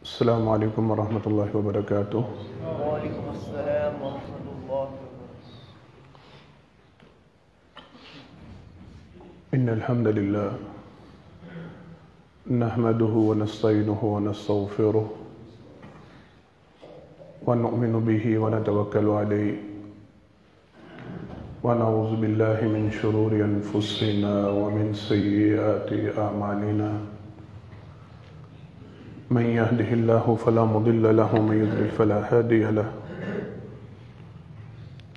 السلام علیکم ورحمۃ اللہ وبرکاتہ۔ وعلیکم السلام ورحمۃ اللہ وبرکاتہ۔ ان الحمد للہ نحمده ونستعینه ونستغفره ونؤمن به ونتوکل علیہ ونعوذ باللہ من شرور انفسنا ومن سیئات اعمالنا من يهده الله فلا مضل له ومن يضلل فلا هادي له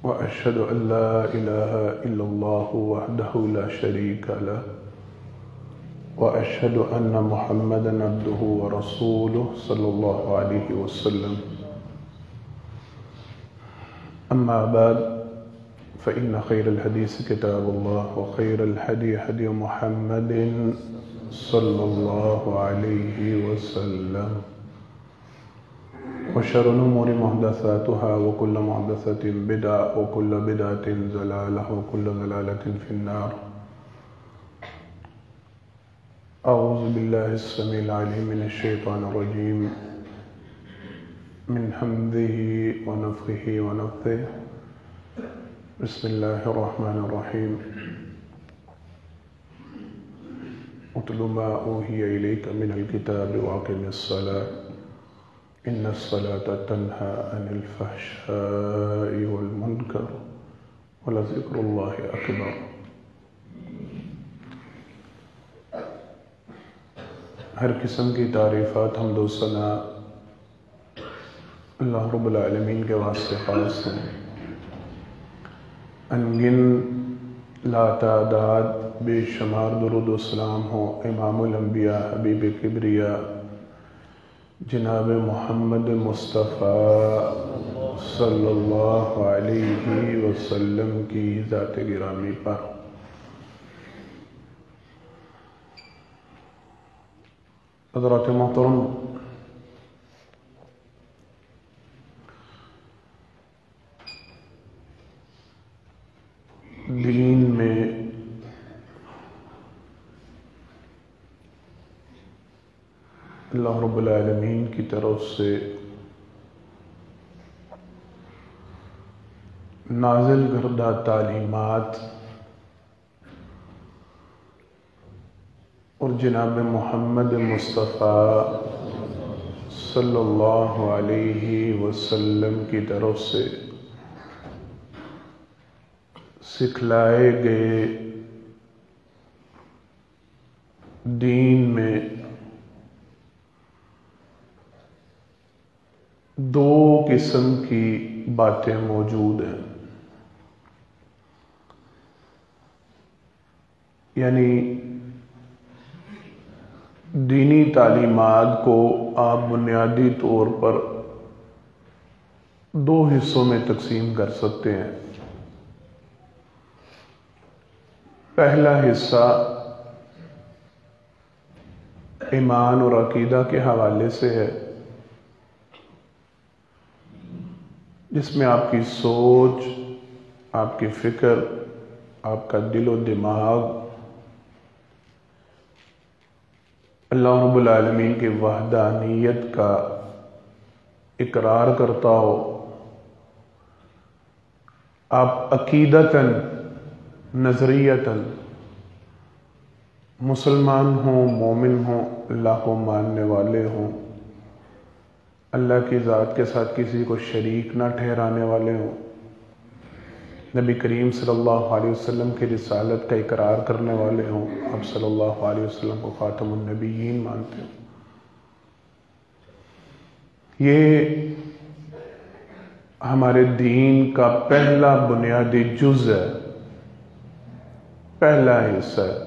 وأشهد أن لا إله إلا الله وحده لا شريك له وأشهد أن محمدا عبده ورسوله صلى الله عليه وسلم. أما بعد فإن خير الحديث كتاب الله وخير الهدي هدي محمد صلی اللہ علیہ وسلم وشر الامور محدثاتها وكل محدثة بدعة وكل بدعة ضلالة وكل ضلالة في النار. اعوذ باللہ السمیع العلیم من الشیطان الرجیم من حمده ونفخه ونفثه. بسم اللہ الرحمن الرحیم. اتل ما اوحی الیک من الکتاب واقم الصلاة ان الصلاة تنہی عن الفحشاء والمنکر ولذکر اللہ اکبر. ہر قسم کی تعریفات حمد و ثنا اللہ رب العالمین کے واسطے خاص ہیں. انگن لا تعداد بے شمار درود و سلام ہو امام الانبیاء حبیب کبریا جناب محمد مصطفیٰ صلی اللہ علیہ وسلم کی ذات گرامی پر. حضرات محترم، دین میں اللہ رب العالمین کی طرف سے نازل کردہ تعلیمات اور جناب محمد مصطفیٰ صلی اللہ علیہ وسلم کی طرف سے سکھلائے گئے دین میں دو قسم کی باتیں موجود ہیں. یعنی دینی تعلیمات کو آپ بنیادی طور پر دو حصوں میں تقسیم کر سکتے ہیں. پہلا حصہ ایمان اور عقیدہ کے حوالے سے ہے، جس میں آپ کی سوچ، آپ کی فکر، آپ کا دل و دماغ اللہ رب العالمین کی وحدانیت کا اقرار کرتا ہو. آپ عقیدتاً، نظریتاً مسلمان ہوں، مومن ہوں، اللہ کو ماننے والے ہوں، اللہ کی ذات کے ساتھ کسی کو شریک نہ ٹھہرانے والے ہوں، نبی کریم صلی اللہ علیہ وسلم کی رسالت کا اقرار کرنے والے ہوں، آپ صلی اللہ علیہ وسلم کو خاتم النبیین مانتے ہوں. یہ ہمارے دین کا پہلا بنیادی جز ہے، پہلا حصہ ہے،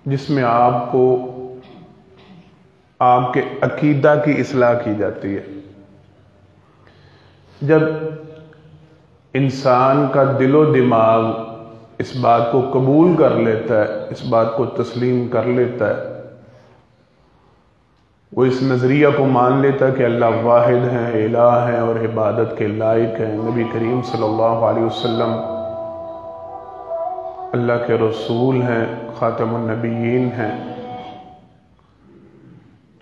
جس میں آپ کو آپ کے عقیدہ کی اصلاح کی جاتی ہے. جب انسان کا دل و دماغ اس بات کو قبول کر لیتا ہے، اس بات کو تسلیم کر لیتا ہے، وہ اس نظریہ کو مان لیتا ہے کہ اللہ واحد ہیں، الہ ہیں اور عبادت کے لائق ہیں، نبی کریم صلی اللہ علیہ وسلم اللہ کے رسول ہیں، خاتم النبیین ہیں،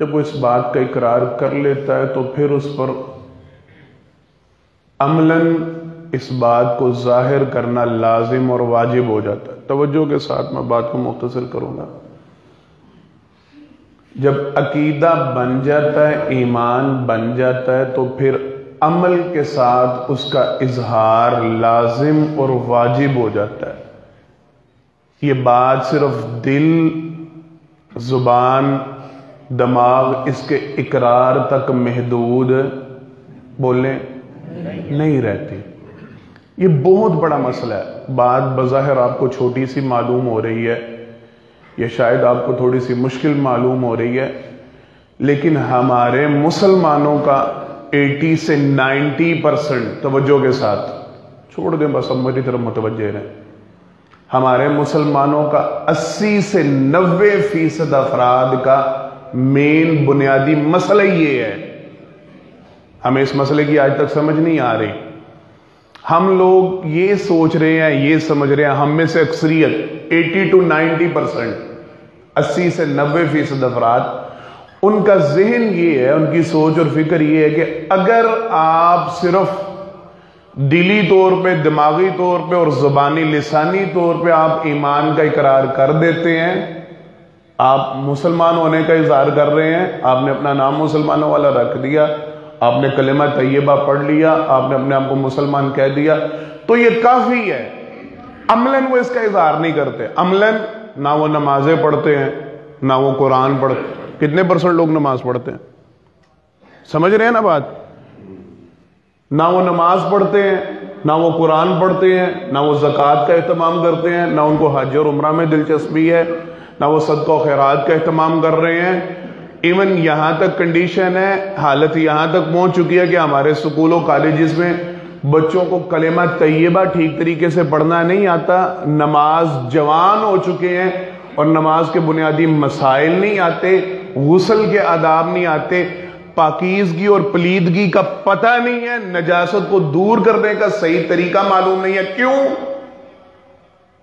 جب وہ اس بات کا اقرار کر لیتا ہے تو پھر اس پر عملاً اس بات کو ظاہر کرنا لازم اور واجب ہو جاتا ہے۔ توجہ کے ساتھ میں بات کو مختصر کروں گا۔ جب عقیدہ بن جاتا ہے، ایمان بن جاتا ہے، تو پھر عمل کے ساتھ اس کا اظہار لازم اور واجب ہو جاتا ہے۔ یہ بات صرف دل، زبان، دماغ اس کے اقرار تک محدود بولیں نہیں رہتی۔ یہ بہت بڑا مسئلہ ہے۔ بات بظاہر آپ کو چھوٹی سی معلوم ہو رہی ہے، یا شاید آپ کو تھوڑی سی مشکل معلوم ہو رہی ہے، لیکن ہمارے مسلمانوں کا 80 سے 90% توجہ کے ساتھ چھوڑ دیں، بس اب میری طرف متوجہ رہیں، ہمارے مسلمانوں کا 80 سے 90% افراد کا مین بنیادی مسئلہ یہ ہے۔ ہمیں اس مسئلے کی آج تک سمجھ نہیں آ رہی۔ ہم لوگ یہ سوچ رہے ہیں، یہ سمجھ رہے ہیں، ہم میں سے اکثریت 80 to 90%، 80 سے 90% افراد، ان کا ذہن یہ ہے، ان کی سوچ اور فکر یہ ہے کہ اگر آپ صرف دلی طور پہ، دماغی طور پہ اور زبانی لسانی طور پہ آپ ایمان کا اقرار کر دیتے ہیں، آپ مسلمان ہونے کا اظہار کر رہے ہیں، آپ نے اپنا نام مسلمانوں والا رکھ دیا، آپ نے کلمہ طیبہ پڑھ لیا، آپ نے اپنے آپ کو مسلمان کہہ دیا، تو یہ کافی ہے۔ عملاً وہ اس کا اظہار نہیں کرتے، عملاً نہ وہ نمازیں پڑھتے ہیں، نہ وہ قرآن پڑھتے ہیں۔ کتنے % لوگ نماز پڑھتے ہیں؟ سمجھ رہے ہیں نا بات؟ نہ وہ نماز پڑھتے ہیں، نہ وہ قرآن پڑھتے ہیں، نہ وہ زکوٰۃ کا اہتمام کرتے ہیں، نہ ان کو حج اور عمرہ میں دلچسپی ہے، نہ وہ صدقہ و خیرات کا اہتمام کر رہے ہیں۔ ایون یہاں تک کنڈیشن ہے، حالت یہاں تک پہنچ چکی ہے کہ ہمارے سکول و کالجز میں بچوں کو کلمہ طیبہ ٹھیک طریقے سے پڑھنا نہیں آتا، نماز جوان ہو چکے ہیں اور نماز کے بنیادی مسائل نہیں آتے، غسل کے آداب نہیں آتے، پاکیزگی اور پلیدگی کا پتہ نہیں ہے، نجاست کو دور کرنے کا صحیح طریقہ معلوم نہیں ہے۔ کیوں؟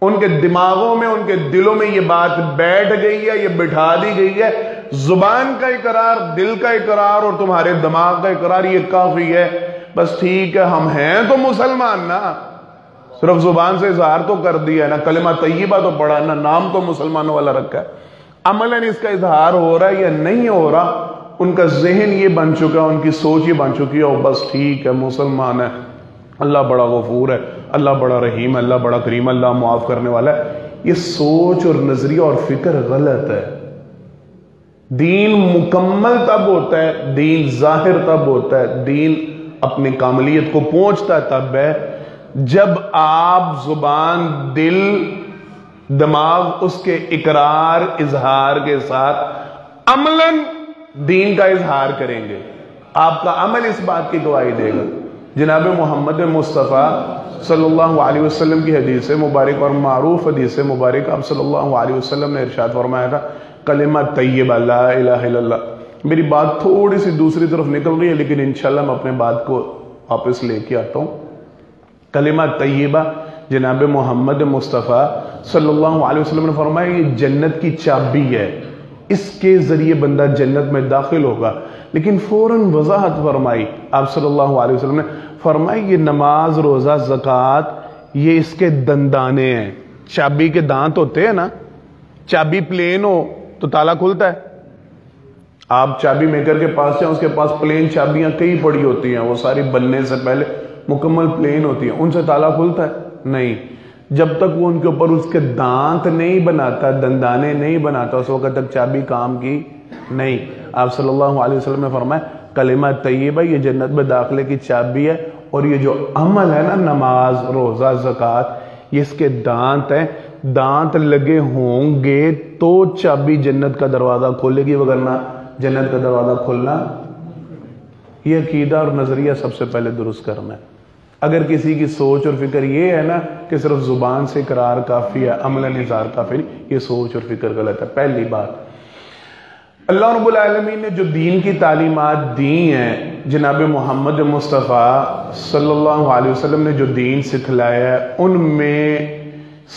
ان کے دماغوں میں، ان کے دلوں میں یہ بات بیٹھ گئی ہے، یہ بٹھا دی گئی ہے، زبان کا اقرار، دل کا اقرار اور تمہارے دماغ کا اقرار یہ کافی ہے، بس ٹھیک ہے ہم ہیں تو مسلمان نا، صرف زبان سے اظہار تو کر دیا نا، کلمہ طیبہ تو پڑھا نا، نام تو مسلمانوں والا رکھا ہے، عملاً اس کا اظہار ہو رہا ہے یا نہیں ہو رہا، ان کا ذہن یہ بن چکا ہے، ان کی سوچ یہ بن چکی ہے، اور بس ٹھیک ہے مسلمان ہے، اللہ بڑا غفور ہے، اللہ بڑا رحیم ہے، اللہ بڑا کریم، اللہ معاف کرنے والا ہے۔ یہ سوچ اور نظریہ اور فکر غلط ہے۔ دین مکمل تب ہوتا ہے، دین ظاہر تب ہوتا ہے، دین اپنی کاملیت کو پہنچتا تب ہے جب آپ زبان، دل، دماغ اس کے اقرار، اظہار کے ساتھ عملاً دین کا اظہار کریں گے۔ آپ کا عمل اس بات کی گواہی دے گا۔ جناب محمد مصطفیٰ صلی اللہ علیہ وسلم کی حدیث مبارک اور معروف حدیث مبارک، آپ صلی اللہ علیہ وسلم نے ارشاد فرمایا تھا، کلمہ طیبہ لا الہ الا اللہ۔ میری بات تھوڑی سی دوسری طرف نکل رہی ہے، لیکن انشاءاللہ میں اپنے بات کو واپس لے کے آتا ہوں۔ کلمہ طیبہ، جناب محمد مصطفیٰ صلی اللہ علیہ وسلم نے فرمایا یہ جنت کی چابی ہے، اس کے ذریعے بندہ جنت میں داخل ہوگا، لیکن فوراً وضاحت فرمائی آپ صلی اللہ علیہ وسلم نے، فرمائی یہ نماز، روزہ، زکوٰۃ یہ اس کے دندانے ہیں۔ چابی کے دانت ہوتے ہیں نا، چابی پلین ہو تو تالا کھلتا ہے، آپ چابی میکر کے پاس جائیں، اس کے پاس پلین چابیاں کئی پڑی ہوتی ہیں، وہ ساری بننے سے پہلے مکمل پلین ہوتی ہیں، ان سے تالا کھلتا ہے نہیں، جب تک وہ ان کے اوپر اس کے دانت نہیں بناتا، دندانے نہیں بناتا، اس وقت تک چابی کام کی نہیں۔ آپ صلی اللہ علیہ وسلم نے فرمایا کلمہ طیبہ یہ جنت میں داخلے کی چابی ہے، اور یہ جو عمل ہے نا، نماز، روزہ، زکوٰۃ، یہ اس کے دانت ہیں، دانت لگے ہوں گے تو چابی جنت کا دروازہ کھولے گی، وگرنہ جنت کا دروازہ کھولنا۔ یہ عقیدہ اور نظریہ سب سے پہلے درست کرنا ہے۔ اگر کسی کی سوچ اور فکر یہ ہے نا کہ صرف زبان سے اقرار کافی ہے، عملاً اظہار کافی نہیں، یہ سوچ اور فکر غلط ہے۔ پہلی بات، اللہ رب العالمین نے جو دین کی تعلیمات دی ہیں، جناب محمد مصطفیٰ صلی اللہ علیہ وسلم نے جو دین سکھلایا ہے، ان میں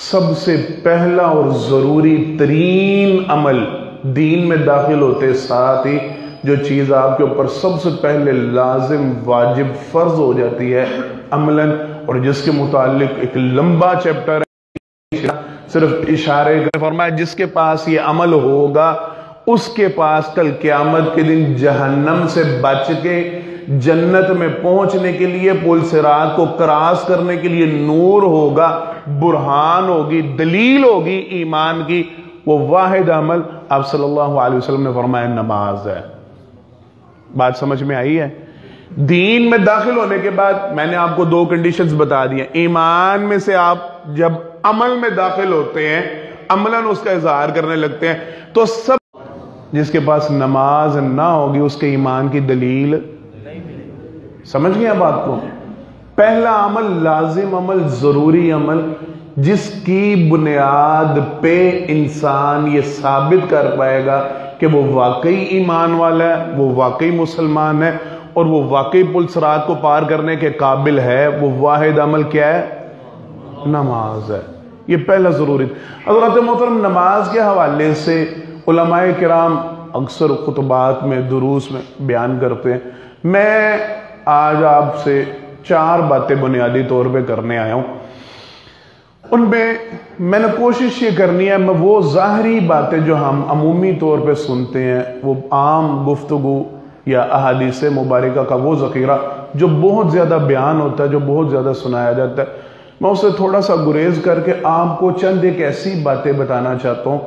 سب سے پہلا اور ضروری ترین عمل دین میں داخل ہوتے ساتھ ہی جو چیز آپ کے اوپر سب سے پہلے لازم واجب فرض ہو جاتی ہے عملاً، اور جس کے متعلق ایک لمبا چیپٹر ہے، صرف اشارے کر فرمایا جس کے پاس یہ عمل ہوگا اس کے پاس کل قیامت کے دن جہنم سے بچ کے جنت میں پہنچنے کے لیے، پل صراط کو کراس کرنے کے لیے نور ہوگا، برہان ہوگی، دلیل ہوگی ایمان کی۔ وہ واحد عمل آپ صلی اللہ علیہ وسلم نے فرمایا نماز ہے۔ بات سمجھ میں آئی ہے؟ دین میں داخل ہونے کے بعد میں نے آپ کو دو کنڈیشنز بتا دی ہیں۔ ایمان میں سے آپ جب عمل میں داخل ہوتے ہیں، عملاً اس کا اظہار کرنے لگتے ہیں، تو سب جس کے پاس نماز نہ ہوگی اس کے ایمان کی دلیل سمجھ گئے بات کو؟ پہلا عمل لازم عمل، ضروری عمل، جس کی بنیاد پہ انسان یہ ثابت کر پائے گا کہ وہ واقعی ایمان والا ہے، وہ واقعی مسلمان ہے، اور وہ واقعی پل صراط کو پار کرنے کے قابل ہے، وہ واحد عمل کیا ہے؟ نماز ہے۔ یہ پہلا ضروری۔ حضرات محترم، نماز کے حوالے سے علماء کرام اکثر خطبات میں، دروس میں بیان کرتے ہیں۔ میں آج آپ سے 4 باتیں بنیادی طور پہ کرنے آیا ہوں۔ ان میں نے کوشش یہ کرنی ہے، میں وہ ظاہری باتیں جو ہم عمومی طور پہ سنتے ہیں، وہ عام گفتگو یا احادیث مبارکہ کا وہ ذخیرہ جو بہت زیادہ بیان ہوتا ہے، جو بہت زیادہ سنایا جاتا ہے، میں اسے تھوڑا سا گریز کر کے آپ کو چند ایک ایسی باتیں بتانا چاہتا ہوں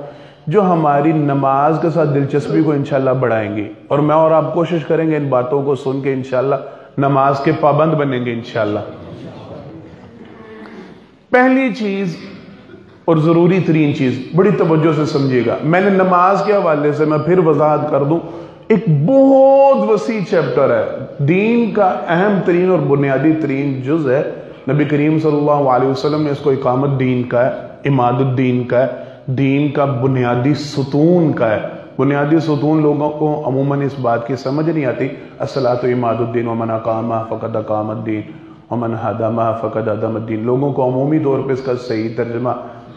جو ہماری نماز کے ساتھ دلچسپی کو انشاءاللہ بڑھائیں گی، اور میں اور آپ کوشش کریں گے ان باتوں کو سن کے انشاءاللہ نماز کے پابند بنیں گے انشاءاللہ۔ پہلی چیز اور ضروری ترین چیز، بڑی توجہ سے سمجھیے گا، میں نے نماز کے حوالے سے میں پھر وضاحت کر دوں، ایک بہت وسیع چیپٹر ہے، دین کا اہم ترین اور بنیادی ترین جز ہے۔ نبی کریم صلی اللہ علیہ وسلم نے اس کو اقامت دین کا ہے، اماد الدین کا ہے، دین کا بنیادی ستون کا ہے۔ بنیادی ستون لوگوں کو عموماً اس بات کی سمجھ نہیں آتی، الصلاۃ اماد الدین ومن اقامہ فقد اقام الدین ومن ہدمہ فقد ہدم الدین۔ لوگوں کو عمومی طور پہ اس کا صحیح ترجمہ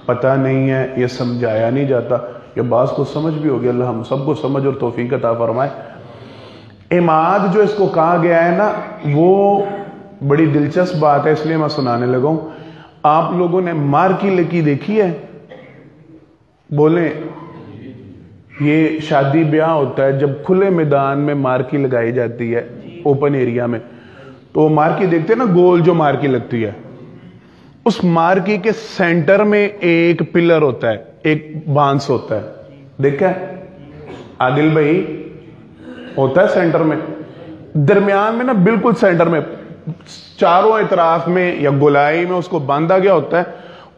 پتہ نہیں ہے، یہ سمجھایا نہیں جاتا، یہ بعض کو سمجھ بھی ہوگی، اللہ ہم سب کو سمجھ اور توفیق عطا فرمائے۔ اماد جو اس کو کہا گیا ہے نا، وہ بڑی دلچسپ بات ہے، اس لیے میں سنانے لگا ہوں۔ آپ لوگوں نے مارکی لکی دیکھی ہے؟ بولیں، یہ شادی بیاہ ہوتا ہے جب کھلے میدان میں مارکی لگائی جاتی ہے، اوپن ایریا میں، تو مارکی دیکھتے ہیں نا، گول جو مارکی لگتی ہے، اس مارکی کے سینٹر میں ایک پلر ہوتا ہے، ایک بانس ہوتا ہے، دیکھا ہے عادل بھائی؟ ہوتا ہے سینٹر میں، درمیان میں نا، بالکل سینٹر میں، چاروں اطراف میں یا گولائی میں اس کو باندھا گیا ہوتا ہے،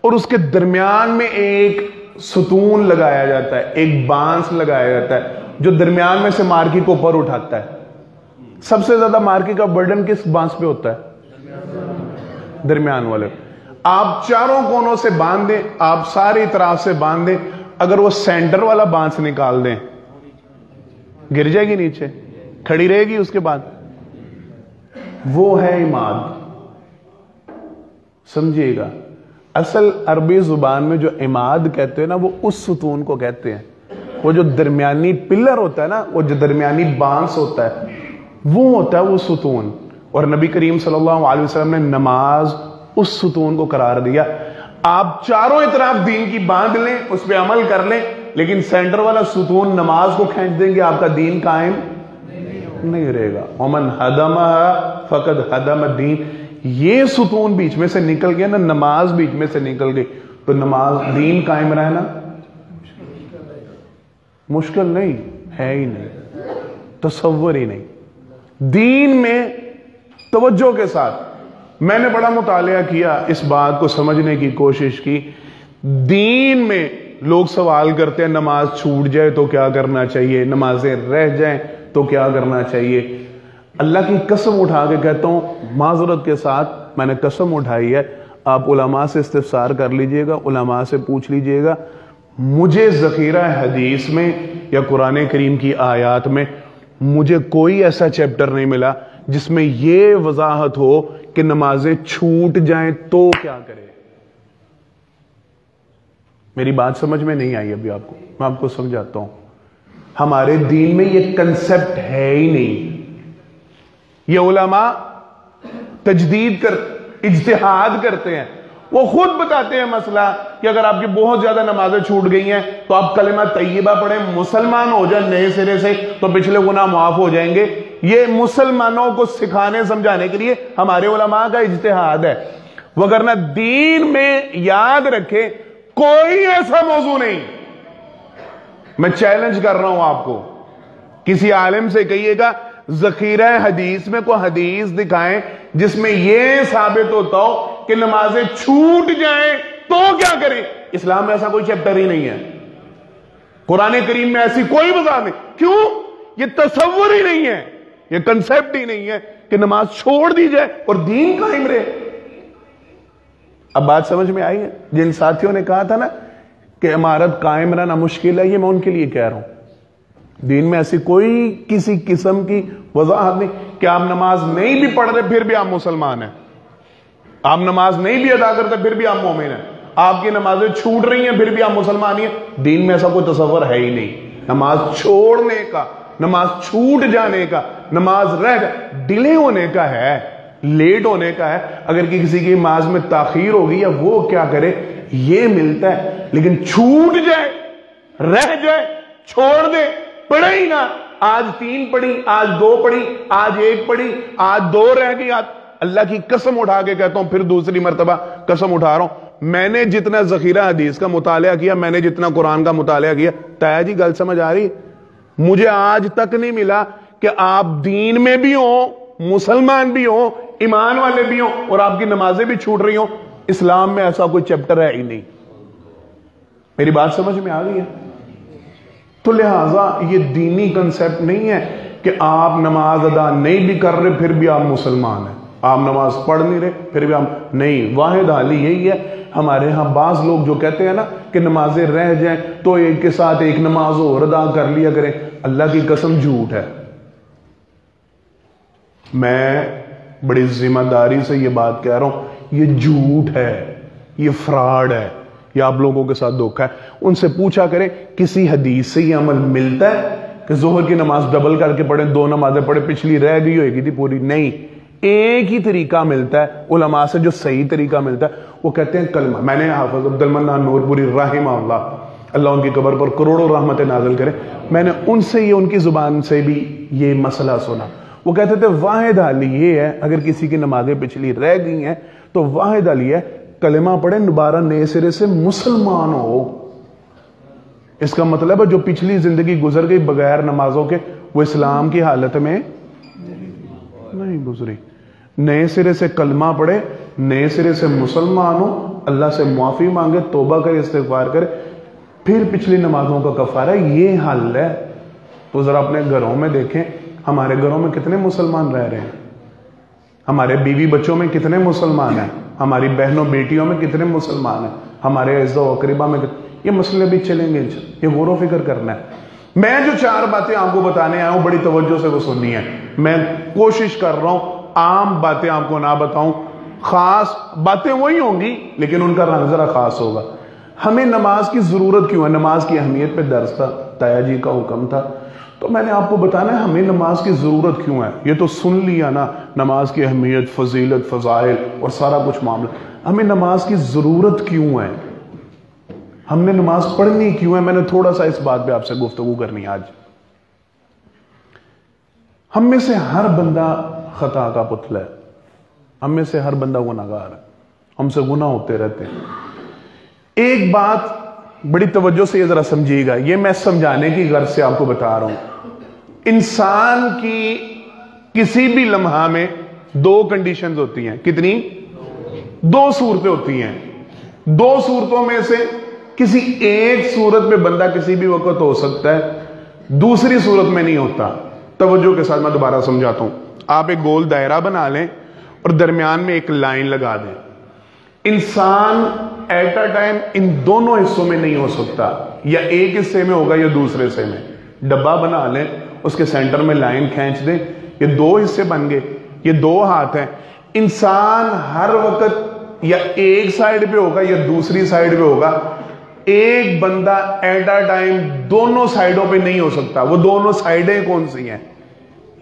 اور اس کے درمیان میں ایک ستون لگایا جاتا ہے، ایک بانس لگایا جاتا ہے جو درمیان میں سے مارکی کو اوپر اٹھاتا ہے۔ سب سے زیادہ مارکی کا برڈن کس بانس پہ ہوتا ہے؟ درمیان والے۔ آپ چاروں کونوں سے باندھ دیں، آپ ساری طرف سے باندھ دیں، اگر وہ سینٹر والا بانس نکال دیں گر جائے گی نیچے، کھڑی رہے گی اس کے بعد۔ وہ ہے اماد، سمجھیے گا۔ اصل عربی زبان میں جو اماد کہتے ہیں نا، وہ اس ستون کو کہتے ہیں، وہ جو درمیانی پلر ہوتا ہے نا، وہ جو درمیانی بانس ہوتا ہے، وہ ہوتا ہے وہ ستون۔ اور نبی کریم صلی اللہ علیہ وسلم نے نماز اس ستون کو قرار دیا۔ آپ چاروں اطراف دین کی باندھ لیں، اس پہ عمل کر لیں، لیکن سینٹر والا ستون نماز کو کھینچ دیں گے، آپ کا دین قائم نہیں رہے گا۔ ومن ہدمہ فقد ہدم الدین۔ یہ ستون بیچ میں سے نکل گیا نا، نماز بیچ میں سے نکل گئی، تو نماز، دین قائم رہنا مشکل نہیں ہے، ہی نہیں، تصور ہی نہیں۔ دین میں توجہ کے ساتھ میں نے بڑا مطالعہ کیا، اس بات کو سمجھنے کی کوشش کی۔ دین میں لوگ سوال کرتے ہیں نماز چھوٹ جائے تو کیا کرنا چاہیے، نمازیں رہ جائیں تو کیا کرنا چاہیے۔ اللہ کی قسم اٹھا کے کہتا ہوں، معذرت کے ساتھ میں نے قسم اٹھائی ہے، آپ علماء سے استفسار کر لیجئے گا، علماء سے پوچھ لیجئے گا، مجھے ذخیرہ حدیث میں یا قرآن کریم کی آیات میں مجھے کوئی ایسا چیپٹر نہیں ملا جس میں یہ وضاحت ہو کہ نمازیں چھوٹ جائیں تو کیا کرے۔ میری بات سمجھ میں نہیں آئی ابھی آپ کو، میں آپ کو سمجھاتا ہوں۔ ہمارے دین میں یہ کنسپٹ ہے ہی نہیں. یہ علماء تجدید اجتہاد کرتے ہیں. وہ خود بتاتے ہیں مسئلہ کہ اگر آپ کی بہت زیادہ نمازیں چھوٹ گئی ہیں تو آپ کلمہ طیبہ پڑھیں, مسلمان ہو جائیں نئے سرے سے, تو پچھلے گناہ معاف ہو جائیں گے. یہ مسلمانوں کو سکھانے سمجھانے کے لیے ہمارے علماء کا اجتہاد ہے. وگرنہ دین میں یاد رکھے کوئی ایسا موضوع نہیں. میں چیلنج کر رہا ہوں آپ کو, کسی عالم سے کہیے گا ذخیرہ حدیث میں کوئی حدیث دکھائیں جس میں یہ ثابت ہوتا ہو کہ نمازیں چھوٹ جائیں تو کیا کریں. اسلام میں ایسا کوئی چیپٹر ہی نہیں ہے. قرآن کریم میں ایسی کوئی وضاحت نہیں. کیوں؟ یہ تصور ہی نہیں ہے, یہ کنسپٹ ہی نہیں ہے کہ نماز چھوڑ دی جائے اور دین قائم رہے. اب بات سمجھ میں آئی ہے؟ جن ساتھیوں نے کہا تھا نا کہ عمارت قائم رہنا مشکل ہے, یہ میں ان کے لیے کہہ رہا ہوں. دین میں ایسی کوئی کسی قسم کی وضاحت نہیں کہ آپ نماز نہیں بھی پڑھ رہے پھر بھی آپ مسلمان ہیں, آپ نماز نہیں بھی ادا کرتے پھر بھی آپ مومن ہیں, آپ کی نمازیں چھوٹ رہی ہیں پھر بھی آپ مسلمان ہیں. دین میں ایسا کوئی تصور ہے ہی نہیں. نماز چھوڑنے کا, نماز چھوٹ جانے کا, نماز ڈیلے ہونے کا ہے, لیٹ ہونے کا ہے. اگر کسی کی نماز میں تاخیر ہوگی یا وہ کیا کرے یہ ملتا ہے, لیکن چھوٹ جائے, رہ جائے, چھوڑ دے, پڑھے ہی نہ. آج 3 پڑھی, آج 2 پڑھی, آج 1 پڑھی, آج 2 رہ گئی. اللہ کی قسم اٹھا کے کہتا ہوں, پھر دوسری مرتبہ قسم اٹھا رہا ہوں, میں نے جتنا ذخیرہ حدیث کا مطالعہ کیا, میں نے جتنا قرآن کا مطالعہ کیا, تایا جی گل سمجھ آ رہی, مجھے آج تک نہیں ملا کہ آپ دین میں بھی ہوں, مسلمان بھی ہوں, ایمان والے بھی ہوں اور آپ کی نمازیں بھی چھوٹ رہی ہوں. اسلام میں ایسا کوئی چیپٹر ہے ہی نہیں. میری بات سمجھ میں آ گئی ہے؟ تو لہٰذا یہ دینی کنسپٹ نہیں ہے کہ آپ نماز ادا نہیں بھی کر رہے پھر بھی آپ مسلمان ہیں, آپ نماز پڑھ نہیں رہے پھر بھی آپ نہیں. واحد حال یہی ہے. ہمارے ہاں بعض لوگ جو کہتے ہیں نا کہ نمازیں رہ جائیں تو ایک کے ساتھ ایک نماز اور ادا کر لیا کریں, اللہ کی قسم جھوٹ ہے. میں بڑی ذمہ داری سے یہ بات کہہ رہا ہوں, یہ جھوٹ ہے, یہ فراڈ ہے, یہ آپ لوگوں کے ساتھ دھوکہ ہے. ان سے پوچھا کریں کسی حدیث سے یہ عمل ملتا ہے کہ ظہر کی نماز ڈبل کر کے پڑھیں, 2 نمازیں پڑھیں, پچھلی رہ گئی ہوئے گی تھی پوری. نہیں, ایک ہی طریقہ ملتا ہے علماء سے, جو صحیح طریقہ ملتا ہے وہ کہتے ہیں کلمہ. میں نے حافظ عبد المنان نور پوری رحمہ اللہ, اللہ ان کی قبر پر کروڑوں رحمتیں نازل کرے, میں نے ان سے یہ ان کی زبان سے بھی یہ مسئلہ سنا. وہ کہتے تھے واحد حل یہ ہے, اگر کسی کی نمازیں پچھلی رہ گئی ہیں تو واحد حل یہ ہے کلمہ پڑھے, دوبارہ نئے سرے سے مسلمان ہو. اس کا مطلب ہے جو پچھلی زندگی گزر گئی بغیر نمازوں کے وہ اسلام کی حالت میں نہیں گزری. نئے سرے سے کلمہ پڑھے, نئے سرے سے مسلمان ہو, اللہ سے معافی مانگے, توبہ کرے, استغفار کرے, پھر پچھلی نمازوں کا کفارہ. یہ حل ہے. تو ذرا اپنے گھروں میں دیکھیں, ہمارے گھروں میں کتنے مسلمان رہ رہے ہیں, ہمارے بیوی بچوں میں کتنے مسلمان ہیں, ہماری بہنوں بیٹیوں میں کتنے مسلمان ہیں, ہمارے اعزا و اقربا میں یہ مسئلے بھی چلیں گے. یہ غور و فکر کرنا ہے. میں جو 4 باتیں آپ کو بتانے آیا ہوں بڑی توجہ سے وہ سننی ہے. میں کوشش کر رہا ہوں عام باتیں آپ کو نہ بتاؤں, خاص باتیں وہی ہوں گی لیکن ان کا رنگ ذرا خاص ہوگا. ہمیں نماز کی ضرورت کیوں ہے؟ نماز کی اہمیت پہ درس تھا, تایا جی کا حکم تھا, تو میں نے آپ کو بتانا ہے ہمیں نماز کی ضرورت کیوں ہے. یہ تو سن لیا نا, نماز کی اہمیت, فضیلت, فضائل اور سارا کچھ معاملہ. ہمیں نماز کی ضرورت کیوں ہے, ہم نے نماز پڑھنی کیوں ہے. میں نے تھوڑا سا اس بات پہ آپ سے گفتگو کرنی ہے آج. ہم میں سے ہر بندہ خطا کا پتلا ہے, ہم میں سے ہر بندہ گناہگار ہے, ہم سے گناہ ہوتے رہتے ہیں. ایک بات بڑی توجہ سے یہ ذرا سمجھیے گا, یہ میں سمجھانے کی غرض سے آپ کو بتا رہا ہوں. انسان کی کسی بھی لمحہ میں 2 کنڈیشنز ہوتی ہیں. کتنی؟ 2 صورتیں ہوتی ہیں. 2 صورتوں میں سے کسی ایک صورت میں بندہ کسی بھی وقت ہو سکتا ہے, دوسری صورت میں نہیں ہوتا. توجہ کے ساتھ میں دوبارہ سمجھاتا ہوں. آپ ایک گول دائرہ بنا لیں اور درمیان میں ایک لائن لگا دیں. انسان ایٹ اے ٹائم ان دونوں حصوں میں نہیں ہو سکتا, یا ایک حصے میں ہوگا یا دوسرے حصے میں. ڈبہ بنا لیں, اس کے سینٹر میں لائن کھینچ دیں, یہ 2 حصے بن گئے, یہ 2 ہاتھ ہیں. انسان ہر وقت یا ایک سائیڈ پہ ہوگا یا دوسری سائیڈ پہ ہوگا. ایک بندہ ایٹ اے ٹائم دونوں سائیڈوں پہ نہیں ہو سکتا. وہ دونوں سائیڈیں کون سی ہیں؟